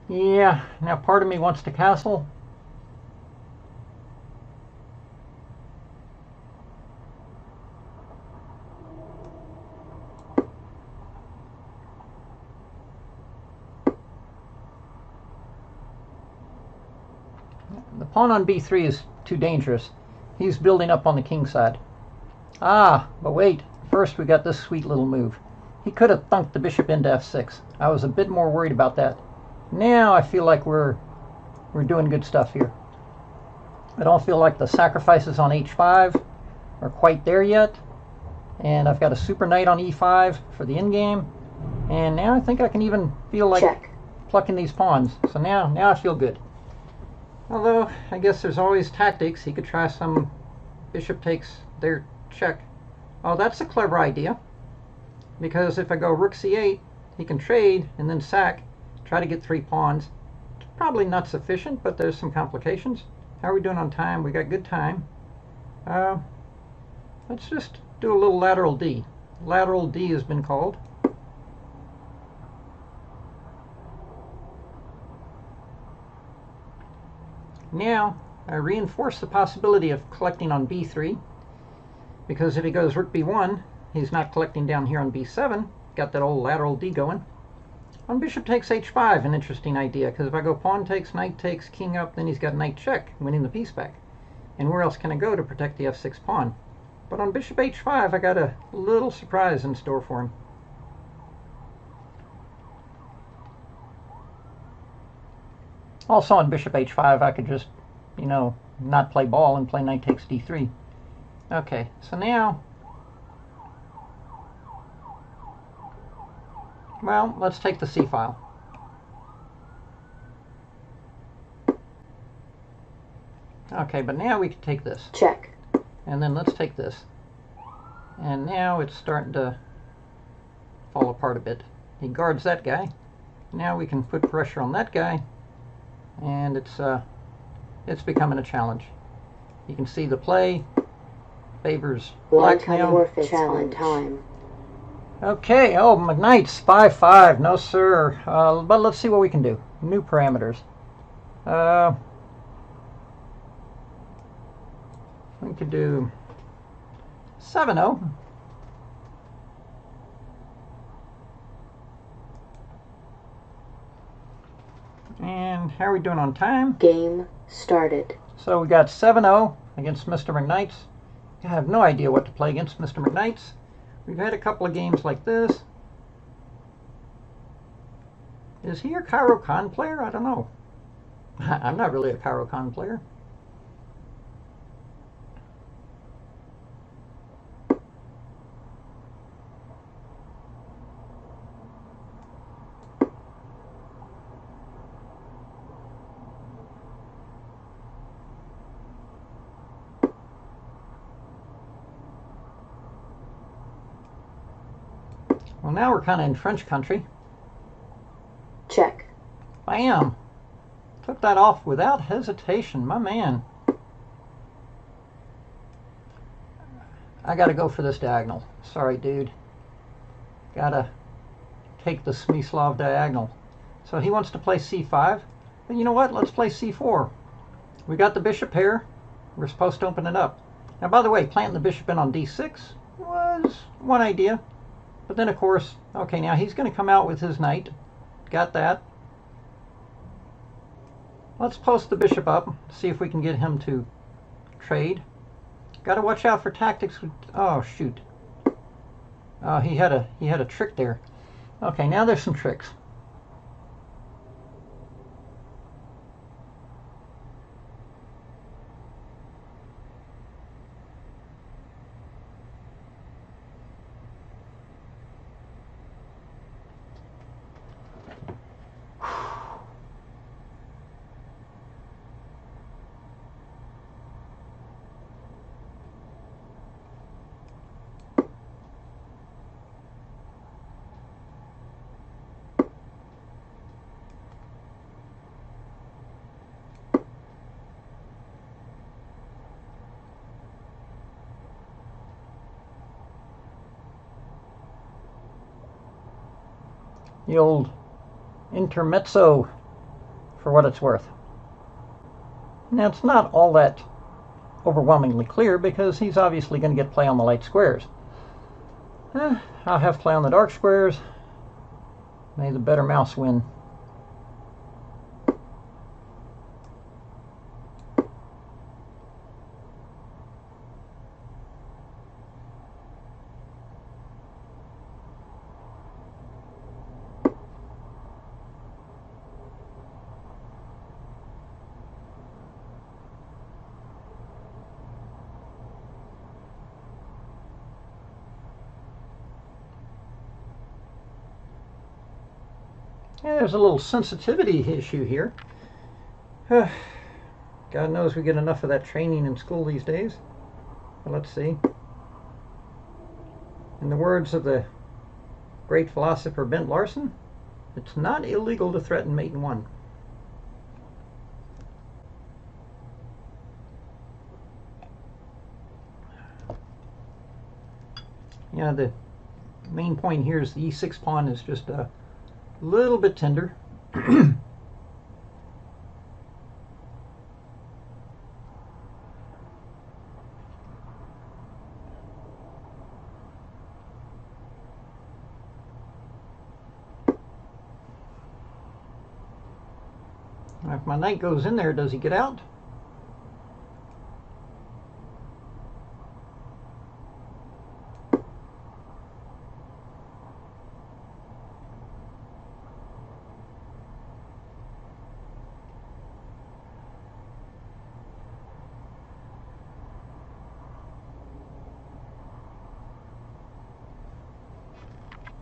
Yeah, now part of me wants to castle. The pawn on b3 is too dangerous. He's building up on the king side. But wait. First we got this sweet little move. He could have thunked the bishop into f6. I was a bit more worried about that. Now I feel like we're doing good stuff here. I don't feel like the sacrifices on h5 are quite there yet. And I've got a super knight on e5 for the endgame. And now I think I can even feel like plucking these pawns. So now I feel good. Although, I guess there's always tactics. He could try some bishop takes their check. Oh, that's a clever idea. Because if I go rook c8, he can trade and then sack, try to get 3 pawns. It's probably not sufficient, but there's some complications. How are we doing on time? We got good time. Let's just do a little lateral D. Lateral D has been called. Now, I reinforce the possibility of collecting on b3, because if he goes rook b1, he's not collecting down here on b7. Got that old lateral D going. On bishop takes h5, an interesting idea, because if I go pawn takes, knight takes, king up, then he's got knight check, winning the piece back. And where else can I go to protect the f6 pawn? But on bishop h5, I got a little surprise in store for him. Also on bishop h5, I could just, you know, not play ball and play knight takes d3. Okay, so now, well, let's take the c file. Okay, but now we can take this. Check. And then let's take this. And now it's starting to fall apart a bit. He guards that guy. Now we can put pressure on that guy. And it's becoming a challenge. You can see the play favors black now. Challenge time. Okay, oh, my knights, 5-5. No, sir. But let's see what we can do. New parameters. We could do 7-0. And how are we doing on time? Game started. So we got 7-0 against Mr. McKnight's. I have no idea what to play against Mr. McKnight's. We've had a couple of games like this. Is he a Chagoran player? I don't know. I'm not really a Chagoran player. Well, now we're kind of in French country. Check. Bam! Took that off without hesitation, my man. I gotta go for this diagonal. Sorry, dude. Gotta take the Smyslov diagonal. So he wants to play c5. But you know what? Let's play c4. We got the bishop here. We're supposed to open it up. Now, by the way, planting the bishop in on d6 was one idea. But then, of course, okay, now he's going to come out with his knight. Got that. Let's post the bishop up, see if we can get him to trade. Got to watch out for tactics. Oh, shoot. He had a trick there. Okay, now there's some tricks. The old intermezzo, for what it's worth. Now, it's not all that overwhelmingly clear because he's obviously going to get play on the light squares. I'll have play on the dark squares. May the better mouse win. Yeah, there's a little sensitivity issue here. God knows we get enough of that training in school these days. But let's see. In the words of the great philosopher Bent Larson, it's not illegal to threaten mate in one. Yeah, the main point here is the e6 pawn is just a little bit tender. If my knight goes in there, does he get out?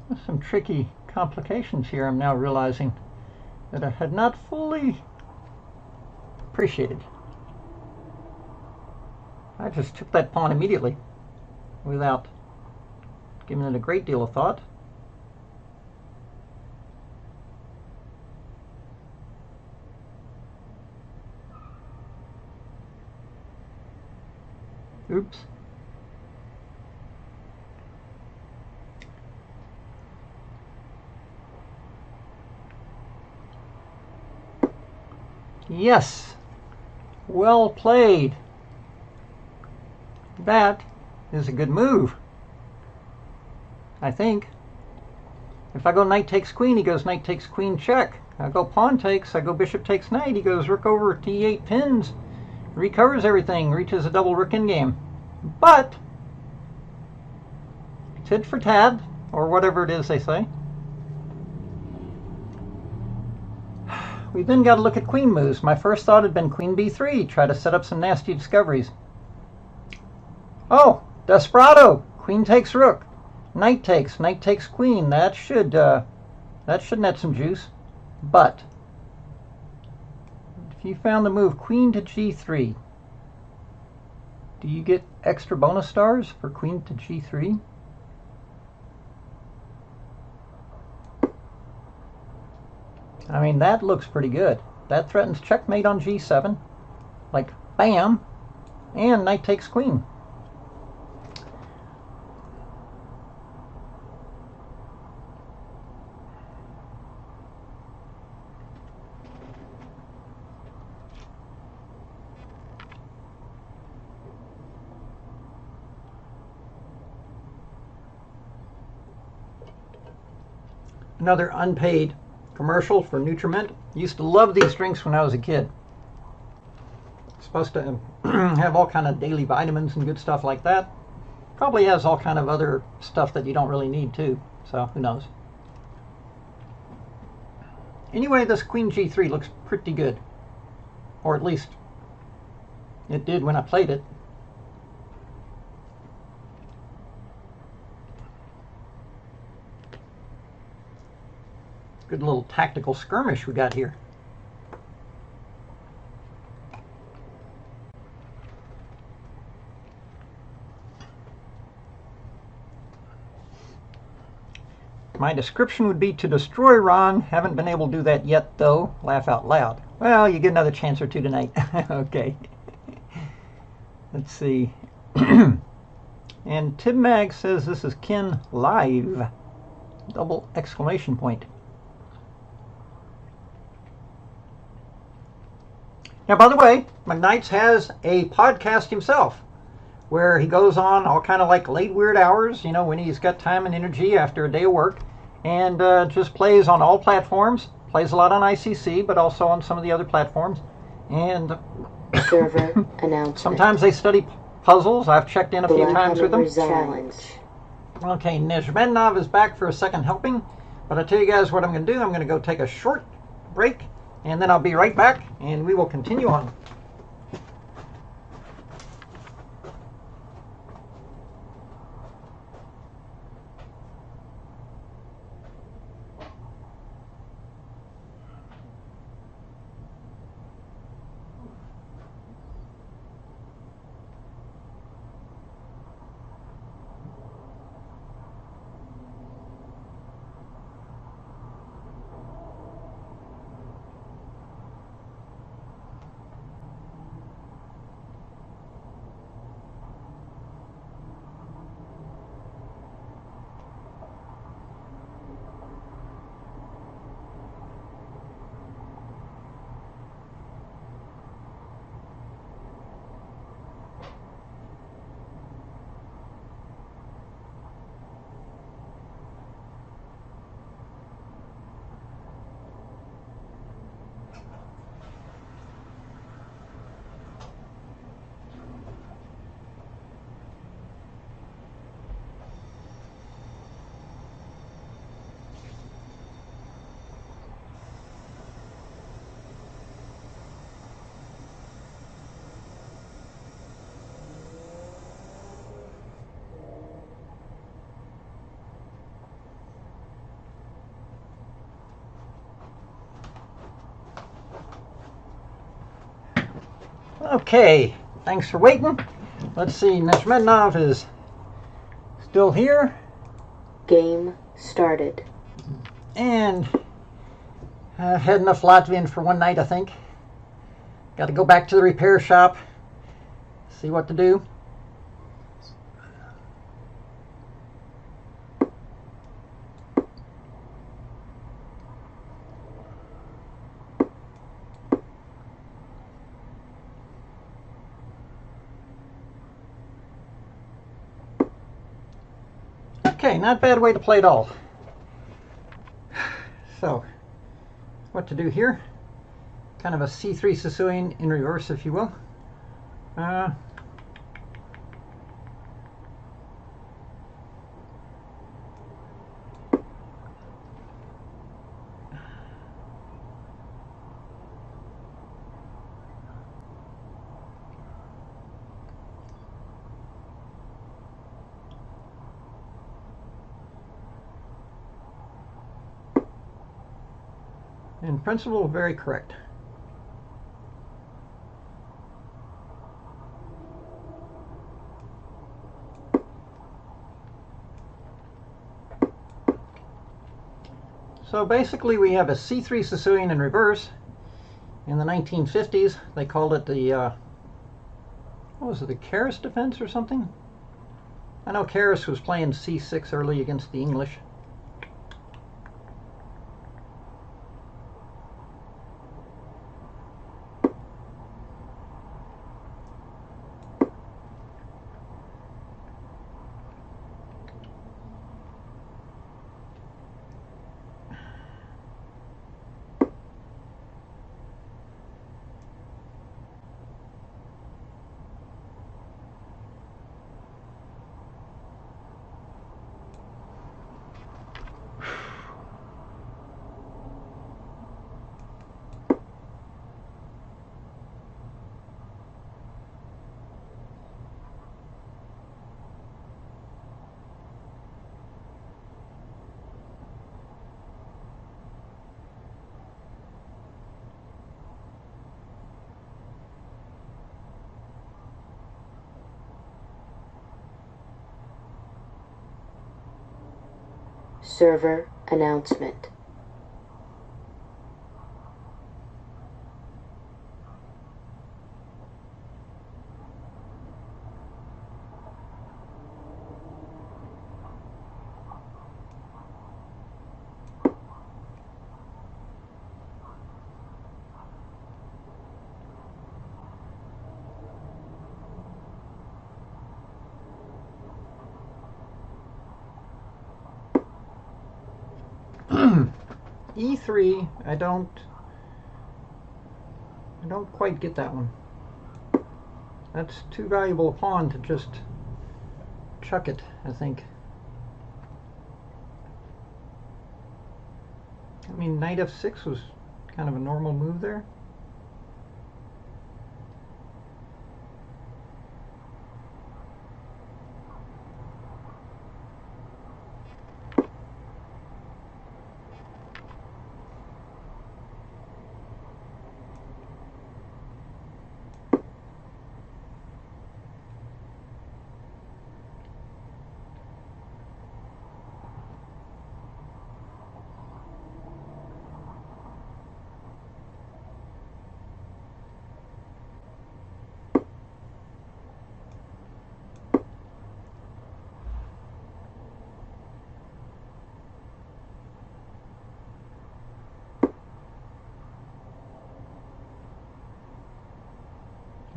There's some tricky complications here, I'm now realizing, that I had not fully appreciated. I just took that pawn immediately without giving it a great deal of thought. Oops. Yes, well played. That is a good move, I think. If I go knight takes queen, he goes knight takes queen check. I go pawn takes, I go bishop takes knight, he goes rook over d8 pins, recovers everything, reaches a double rook endgame. But tit for tat, or whatever it is they say. We then got to look at queen moves. My first thought had been queen b3, try to set up some nasty discoveries. Oh, desperado! Queen takes rook, knight takes queen. That should net some juice. But if you found the move queen to g3, do you get extra bonus stars for queen to g3? I mean, that looks pretty good. That threatens checkmate on g7. Like, bam! And knight takes queen. Another unpaid commercial for Nutriment. Used to love these drinks when I was a kid. Supposed to have all kind of daily vitamins and good stuff like that. Probably has all kind of other stuff that you don't really need too. So who knows. Anyway, this queen g3 looks pretty good. Or at least it did when I played it. Good little tactical skirmish we got here. My description would be to destroy Ron. Haven't been able to do that yet, though. Laugh out loud. Well, you get another chance or two tonight. Okay. Let's see. And Tim Mag says this is Ken live. Double exclamation point. Now, by the way, McKnights has a podcast himself where he goes on all kind of like late weird hours, you know, when he's got time and energy after a day of work, and just plays on all platforms, plays a lot on ICC, but also on some of the other platforms. And server announcement. Sometimes they study puzzles. I've checked in a few times with them. Challenge. Okay, Nezhmenov is back for a second helping, but I'll tell you guys what I'm going to do. I'm going to go take a short break, and then I'll be right back, and we will continue on. Okay, thanks for waiting. Let's see, Neshmednov is still here. Game started. And I've had enough Latvian for one night, I think. Got to go back to the repair shop, see what to do. Okay, not a bad way to play at all. So, what to do here? Kind of a c3 Sicilian in reverse, if you will. In principle, very correct. So basically we have a c3 Sicilian in reverse. In the 1950s, they called it the, what was it, the Chagoran Defense or something? I know Chagoran was playing c6 early against the English. Server announcement. E3, I don't quite get that one. That's too valuable a pawn to just chuck it, I think. I mean, knight f6 was kind of a normal move there.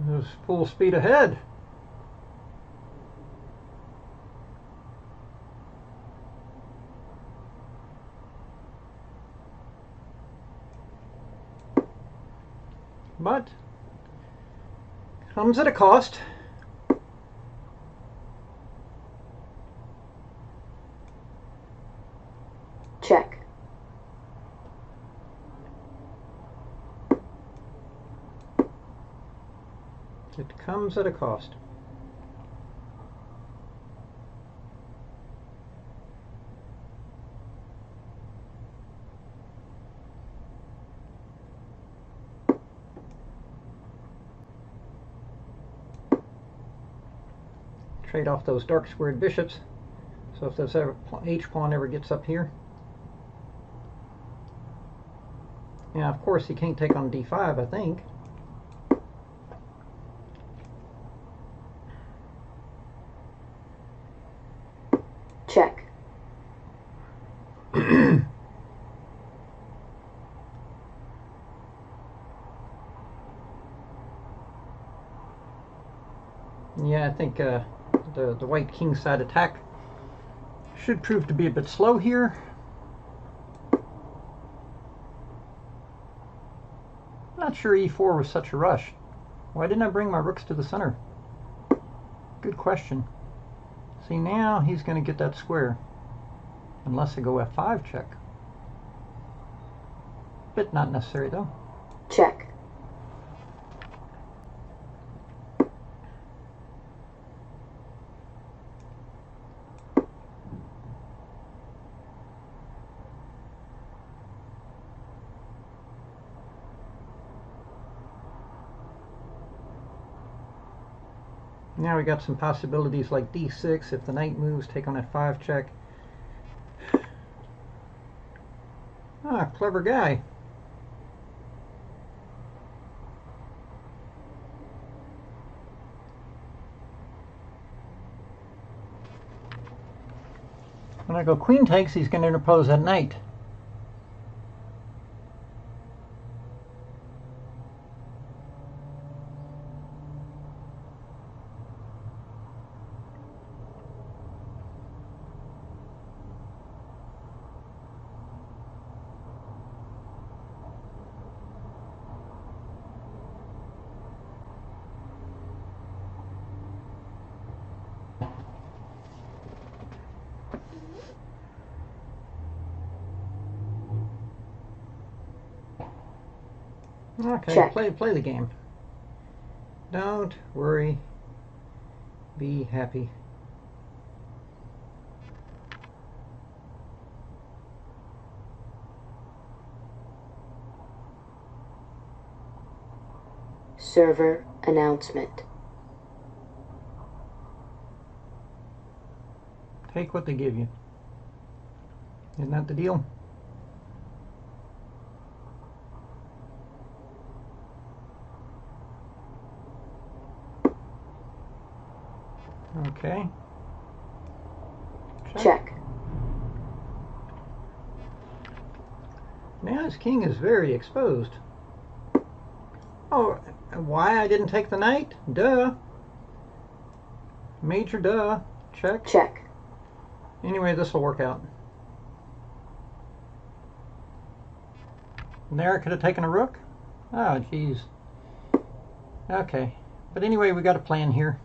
It was full speed ahead. But comes at a cost. Check. It comes at a cost. trade off those dark squared bishops. So if this h-pawn ever gets up here. Yeah, of course he can't take on d5, I think. Check. Yeah, I think the white kingside attack should prove to be a bit slow here. Not sure e4 was such a rush. Why didn't I bring my rooks to the center? Good question. See, now he's going to get that square. Unless I go f5 check. But not necessary though. Check. Now we got some possibilities like d6 if the knight moves, take on f5 check. Ah, clever guy. When I go queen takes, he's going to interpose that knight. Okay, check. Play the game. Don't worry. Be happy. Server announcement. Take what they give you. Isn't that the deal? Okay. Check. Now his king is very exposed. Oh, why I didn't take the knight? Duh. Major duh. Check. Check. Anyway, this will work out. And there I could have taken a rook. Oh, jeez. Okay. But anyway, we got a plan here.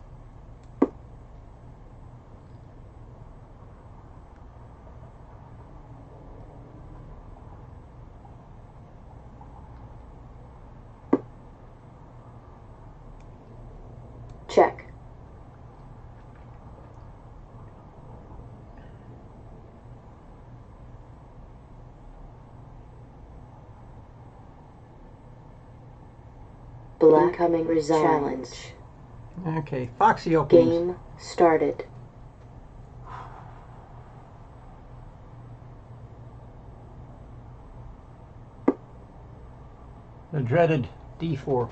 Check. Black incoming challenge. Okay, Foxy opens. Game started. The dreaded d4.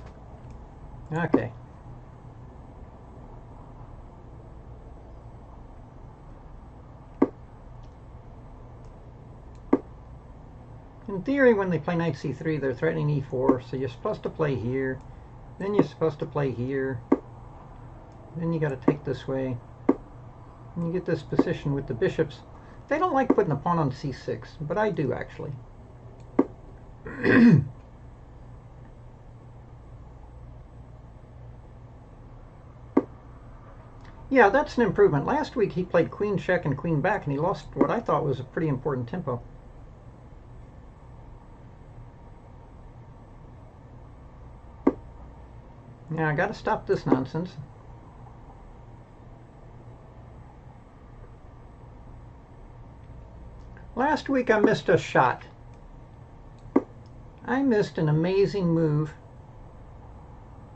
Okay. In theory, when they play knight c3, they're threatening e4, so you're supposed to play here, then you're supposed to play here, then you got to take this way, and you get this position with the bishops. They don't like putting a pawn on c6, but I do actually. Yeah, that's an improvement. Last week he played queen check and queen back, and he lost what I thought was a pretty important tempo. Now I got to stop this nonsense. Last week I missed a shot. I missed an amazing move.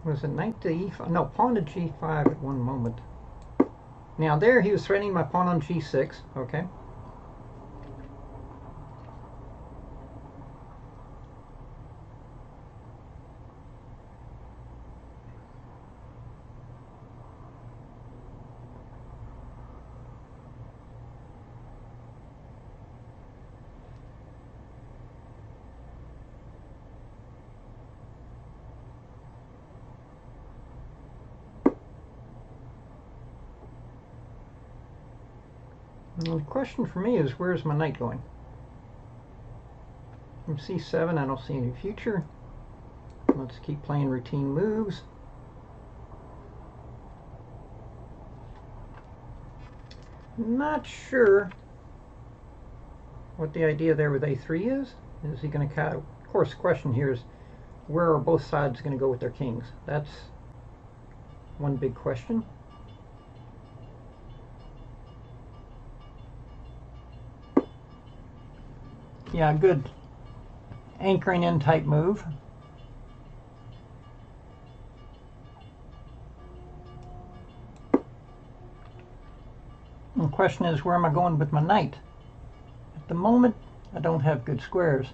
Was it knight to e5? No, pawn to g5 at one moment. Now there he was threatening my pawn on g6, okay. The question for me is, where's my knight going? From c7, I don't see any future. Let's keep playing routine moves. Not sure what the idea there with a3 is. Is he going to cut? Of course, the question here is, where are both sides going to go with their kings? That's one big question. Yeah, good anchoring in type move. And the question is, where am I going with my knight? At the moment, I don't have good squares.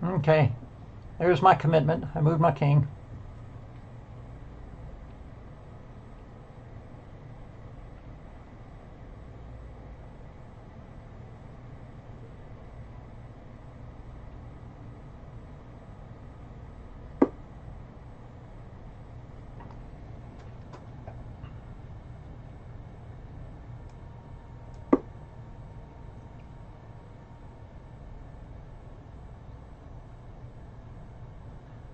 Okay, there's my commitment. I moved my king.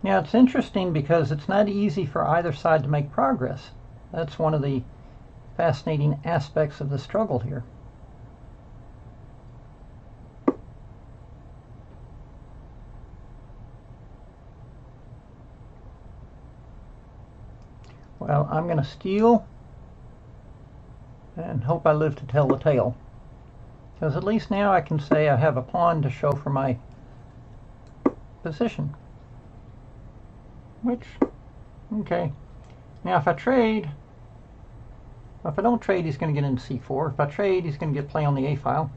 Yeah, it's interesting because it's not easy for either side to make progress. That's one of the fascinating aspects of the struggle here. Well, I'm going to steal and hope I live to tell the tale. Because at least now I can say I have a pawn to show for my position. Which, okay. Now if I trade, if I don't trade, he's going to get into c4. If I trade, he's going to get play on the a file.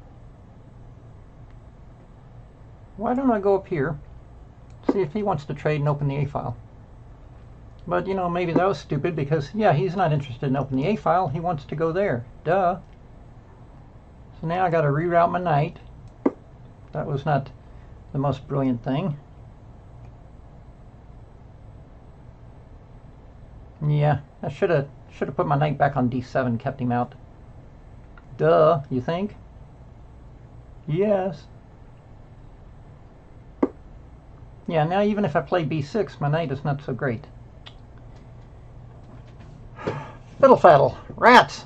Why don't I go up here, see if he wants to trade and open the a file? But, you know, maybe that was stupid because, yeah, he's not interested in opening the a file. He wants to go there. Duh. So now I got to reroute my knight. That was not the most brilliant thing. Yeah, I should have put my knight back on d7, kept him out. Duh, you think? Yes. Yeah, now even if I play b6, my knight is not so great. Fiddle faddle, rats!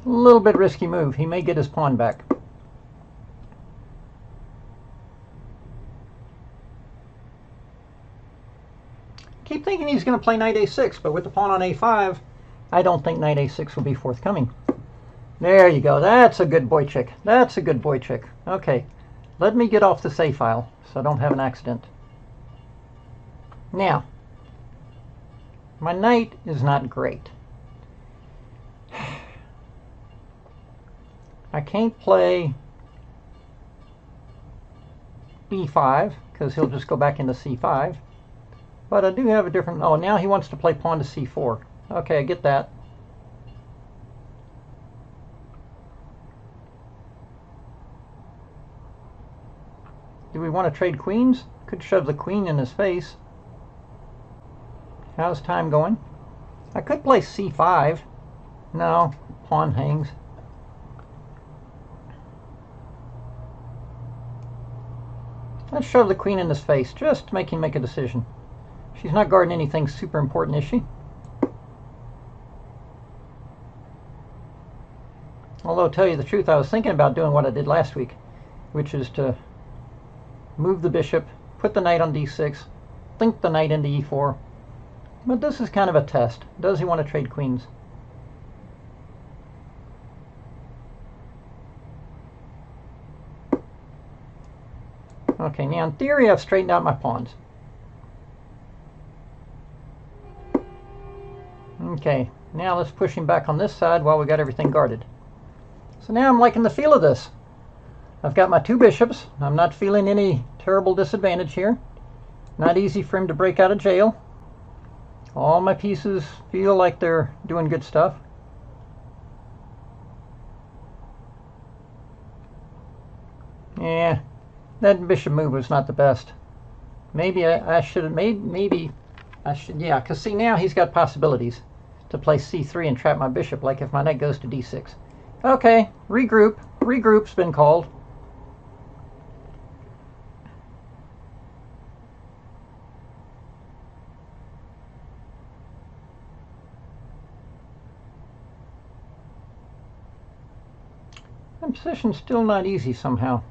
A little bit risky move. He may get his pawn back. Keep thinking he's going to play knight a6, but with the pawn on a5, I don't think knight a6 will be forthcoming. There you go. That's a good boy chick. That's a good boy chick. Okay, let me get off this a file so I don't have an accident. Now, my knight is not great. I can't play b5 because he'll just go back into c5. But I do have a different... Oh, now he wants to play pawn to c4. Okay, I get that. Do we want to trade queens? Could shove the queen in his face. How's time going? I could play c5. No, pawn hangs. Let's shove the queen in his face, just to make him make a decision. She's not guarding anything super important, is she? Although, to tell you the truth, I was thinking about doing what I did last week, which is to move the bishop, put the knight on d6, think the knight into e4. But this is kind of a test. Does he want to trade queens? Okay, now in theory I've straightened out my pawns. Okay, now let's push him back on this side while we got everything guarded. So now I'm liking the feel of this. I've got my two bishops. I'm not feeling any terrible disadvantage here. Not easy for him to break out of jail. All my pieces feel like they're doing good stuff. Yeah, that bishop move was not the best. Maybe I should have made, yeah, because see, now he's got possibilities to play c3 and trap my bishop, like if my knight goes to d6. Okay, regroup. Regroup's been called. And position's still not easy somehow.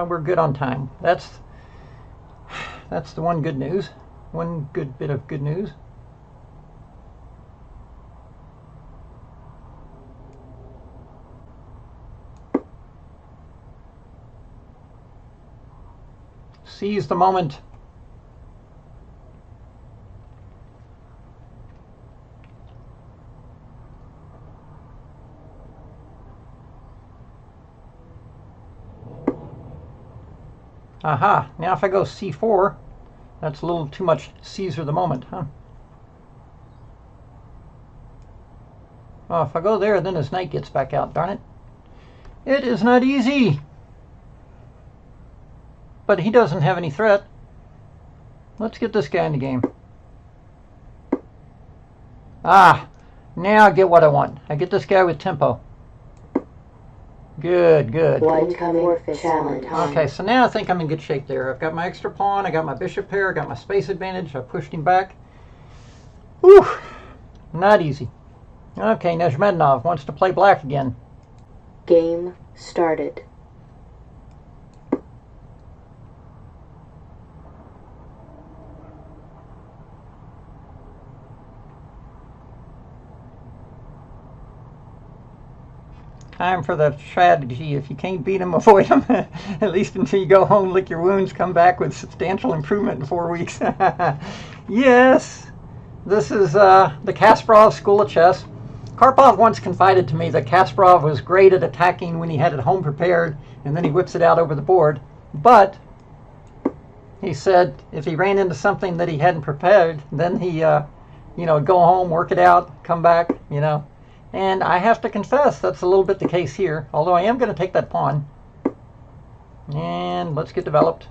We're good on time. That's the one good news. One good bit of good news. Seize the moment. Aha, now if I go c4, that's a little too much Caesar the moment, huh? Oh, if I go there, then his knight gets back out, darn it. It is not easy. But he doesn't have any threat. Let's get this guy in the game. Ah, now I get what I want. I get this guy with tempo. Good, good. Incoming challenge. Okay, so now I think I'm in good shape there. I've got my extra pawn, I got my bishop pair, I got my space advantage, I pushed him back. Whew, not easy. Okay, Nezhmednov wants to play black again. Game started. Time for the strategy. If you can't beat them, avoid them. At least until you go home, lick your wounds, come back with substantial improvement in 4 weeks. Yes, this is the Kasparov School of Chess. Karpov once confided to me that Kasparov was great at attacking when he had it home prepared, and then he whips it out over the board. But he said if he ran into something that he hadn't prepared, then he, go home, work it out, come back, And I have to confess, that's a little bit the case here. Although I am going to take that pawn. And let's get developed.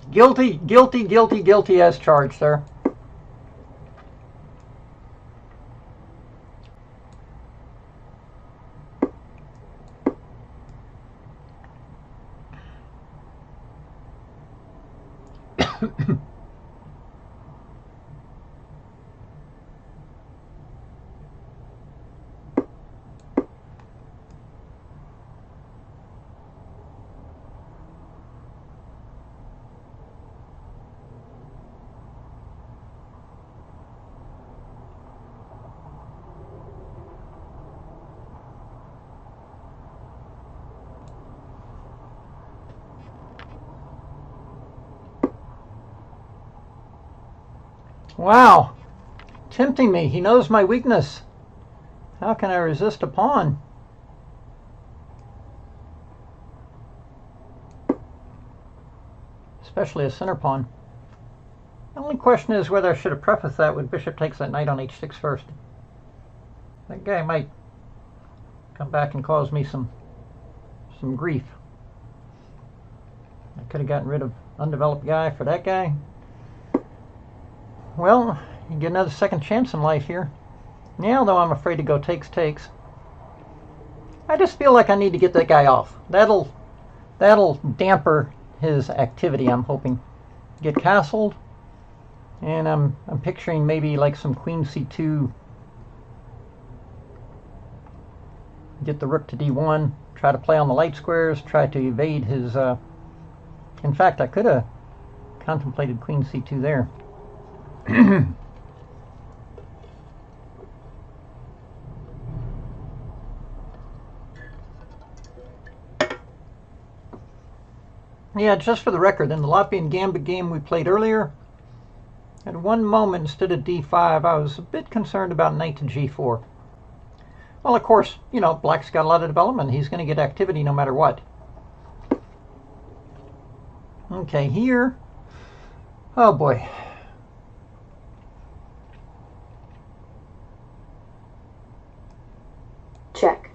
Guilty, guilty, guilty, guilty as charged, sir. Wow, tempting me. He knows my weakness. How can I resist a pawn? Especially a center pawn. The only question is whether I should have prefaced that when bishop takes that knight on h6 first. That guy might come back and cause me some grief. I could have gotten rid of undeveloped guy for that guy. Well, you get another second chance in life here. Now, though, I'm afraid to go takes. I just feel like I need to get that guy off. That'll damper his activity, I'm hoping. Get castled, and I'm picturing maybe like some queen c2. Get the rook to d1. Try to play on the light squares. Try to evade his. In fact, I could have contemplated queen c2 there. Yeah, just for the record, in the Latvian Gambit game we played earlier, at one moment instead of d5, I was a bit concerned about knight to g4. Well, of course, you know, black's got a lot of development. He's going to get activity no matter what. Okay, here. Oh, boy. Check.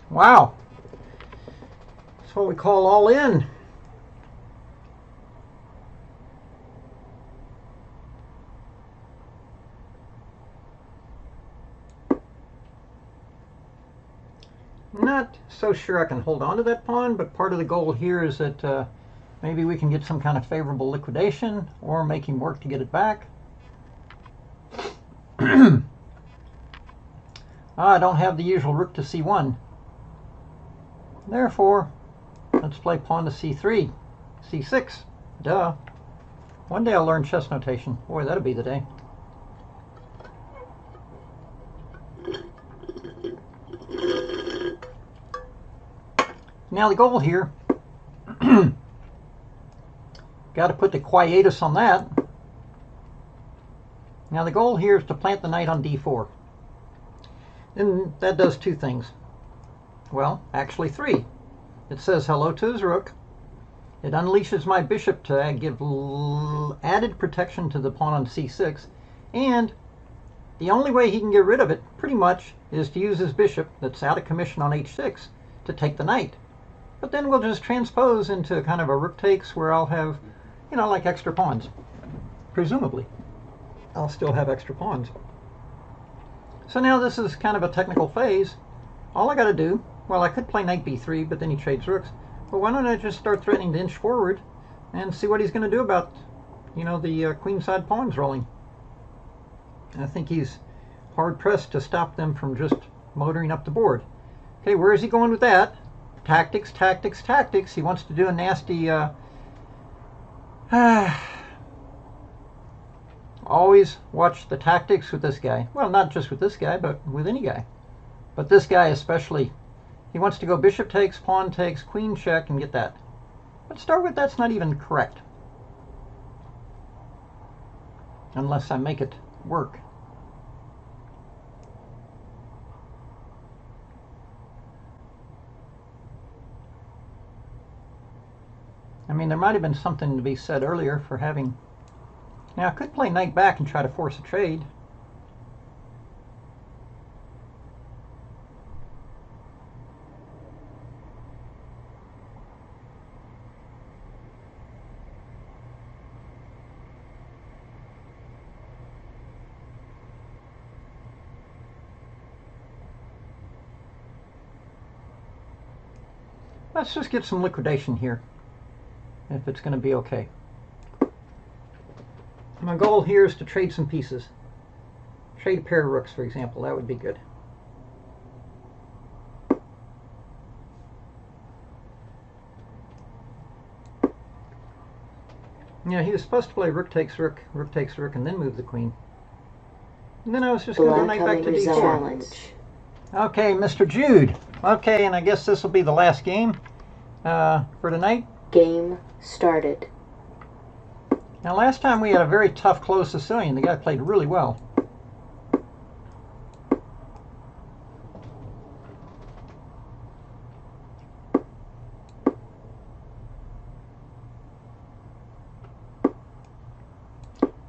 Wow. That's what we call all in. I'm not so sure I can hold on to that pawn, but part of the goal here is that maybe we can get some kind of favorable liquidation or make him work to get it back. I don't have the usual rook to c1. Therefore, let's play pawn to c3, c6. Duh. One day I'll learn chess notation. Boy, that'll be the day. Now the goal here, got to put the quietus on that. Now the goal here is to plant the knight on d4. And that does two things. Well, actually three. It says hello to his rook. It unleashes my bishop to give added protection to the pawn on c6. And the only way he can get rid of it, pretty much, is to use his bishop that's out of commission on h6 to take the knight. But then we'll just transpose into kind of a rook takes where I'll have, you know, like extra pawns. Presumably. I'll still have extra pawns. So now this is kind of a technical phase. All I got to do, well, I could play knight b3, but then he trades rooks. But why don't I just start threatening to inch forward and see what he's going to do about, you know, the queenside pawns rolling. I think he's hard-pressed to stop them from just motoring up the board. Okay, where is he going with that? Tactics, tactics, tactics. He wants to do a nasty... Always watch the tactics with this guy. Well, not just with this guy, but with any guy. But this guy especially. He wants to go bishop takes, pawn takes, queen check, and get that. But start with that's not even correct. Unless I make it work. I mean, there might have been something to be said earlier for having... Now, I could play knight back and try to force a trade. Let's just get some liquidation here, if it's going to be okay. My goal here is to trade some pieces. Trade a pair of rooks, for example. That would be good. Yeah, he was supposed to play rook takes rook, and then move the queen. And then I was just going to go knight back to d4. Okay, Mr. Jude. Okay, and I guess this will be the last game. for tonight. Game started. Now last time we had a very tough closed Sicilian. The guy played really well.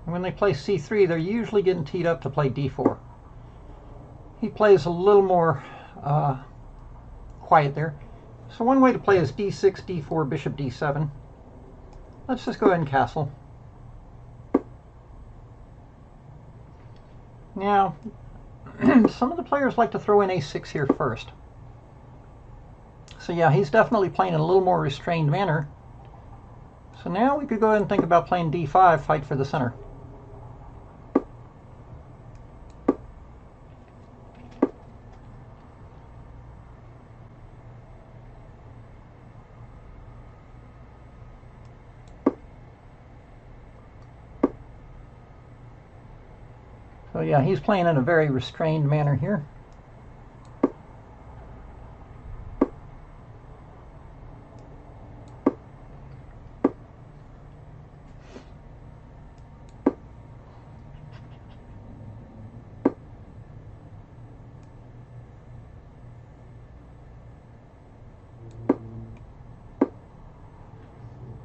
When they play c3, they're usually getting teed up to play d4. He plays a little more quiet there. So one way to play is d6, d4, bishop d7. Let's just go ahead and castle. Now, some of the players like to throw in a6 here first. So yeah, he's definitely playing in a little more restrained manner. So now we could go ahead and think about playing d5, fight for the center. So yeah, he's playing in a very restrained manner here.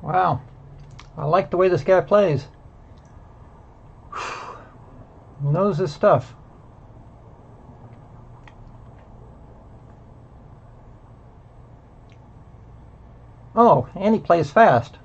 Wow, I like the way this guy plays. Knows his stuff. Oh, and he plays fast.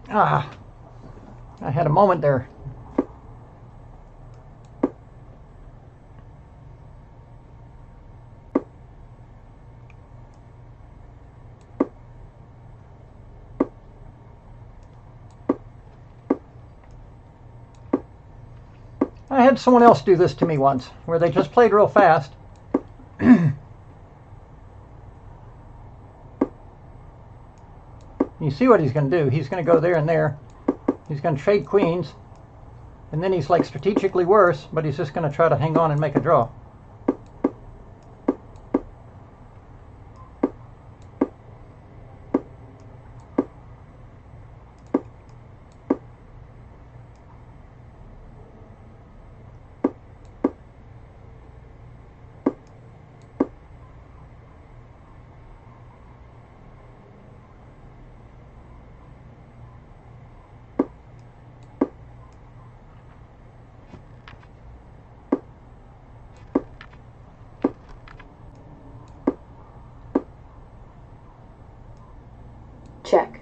Ah, I had a moment there. I had someone else do this to me once, where they just played real fast. You see what he's going to do. He's going to go there and there. He's going to trade queens. And then he's like strategically worse, but he's just going to try to hang on and make a draw. Check.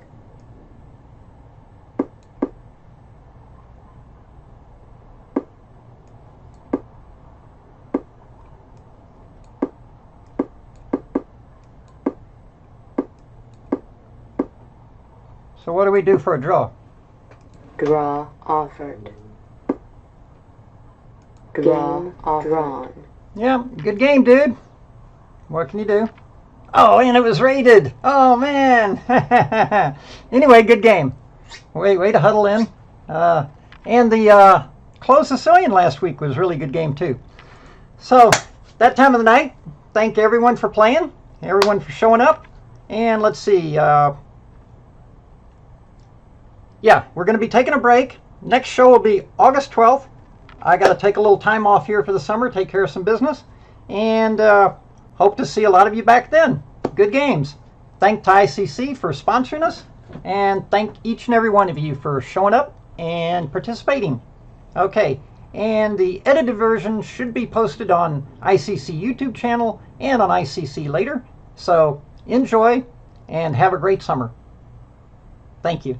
So what do we do for a draw? Draw offered. Draw drawn. Yeah, good game, dude. What can you do? Oh, and it was rated. Oh, man. Anyway, good game. Way to huddle in. And the closed Sicilian last week was a really good game, too. So, that time of the night, thank everyone for playing, everyone for showing up. And let's see. Yeah, we're going to be taking a break. Next show will be August 12th. I got to take a little time off here for the summer, take care of some business. And hope to see a lot of you back then. good games. Thank to ICC for sponsoring us, and thank each and every one of you for showing up and participating. Okay, and the edited version should be posted on ICC YouTube channel and on ICC later. So enjoy and have a great summer. Thank you.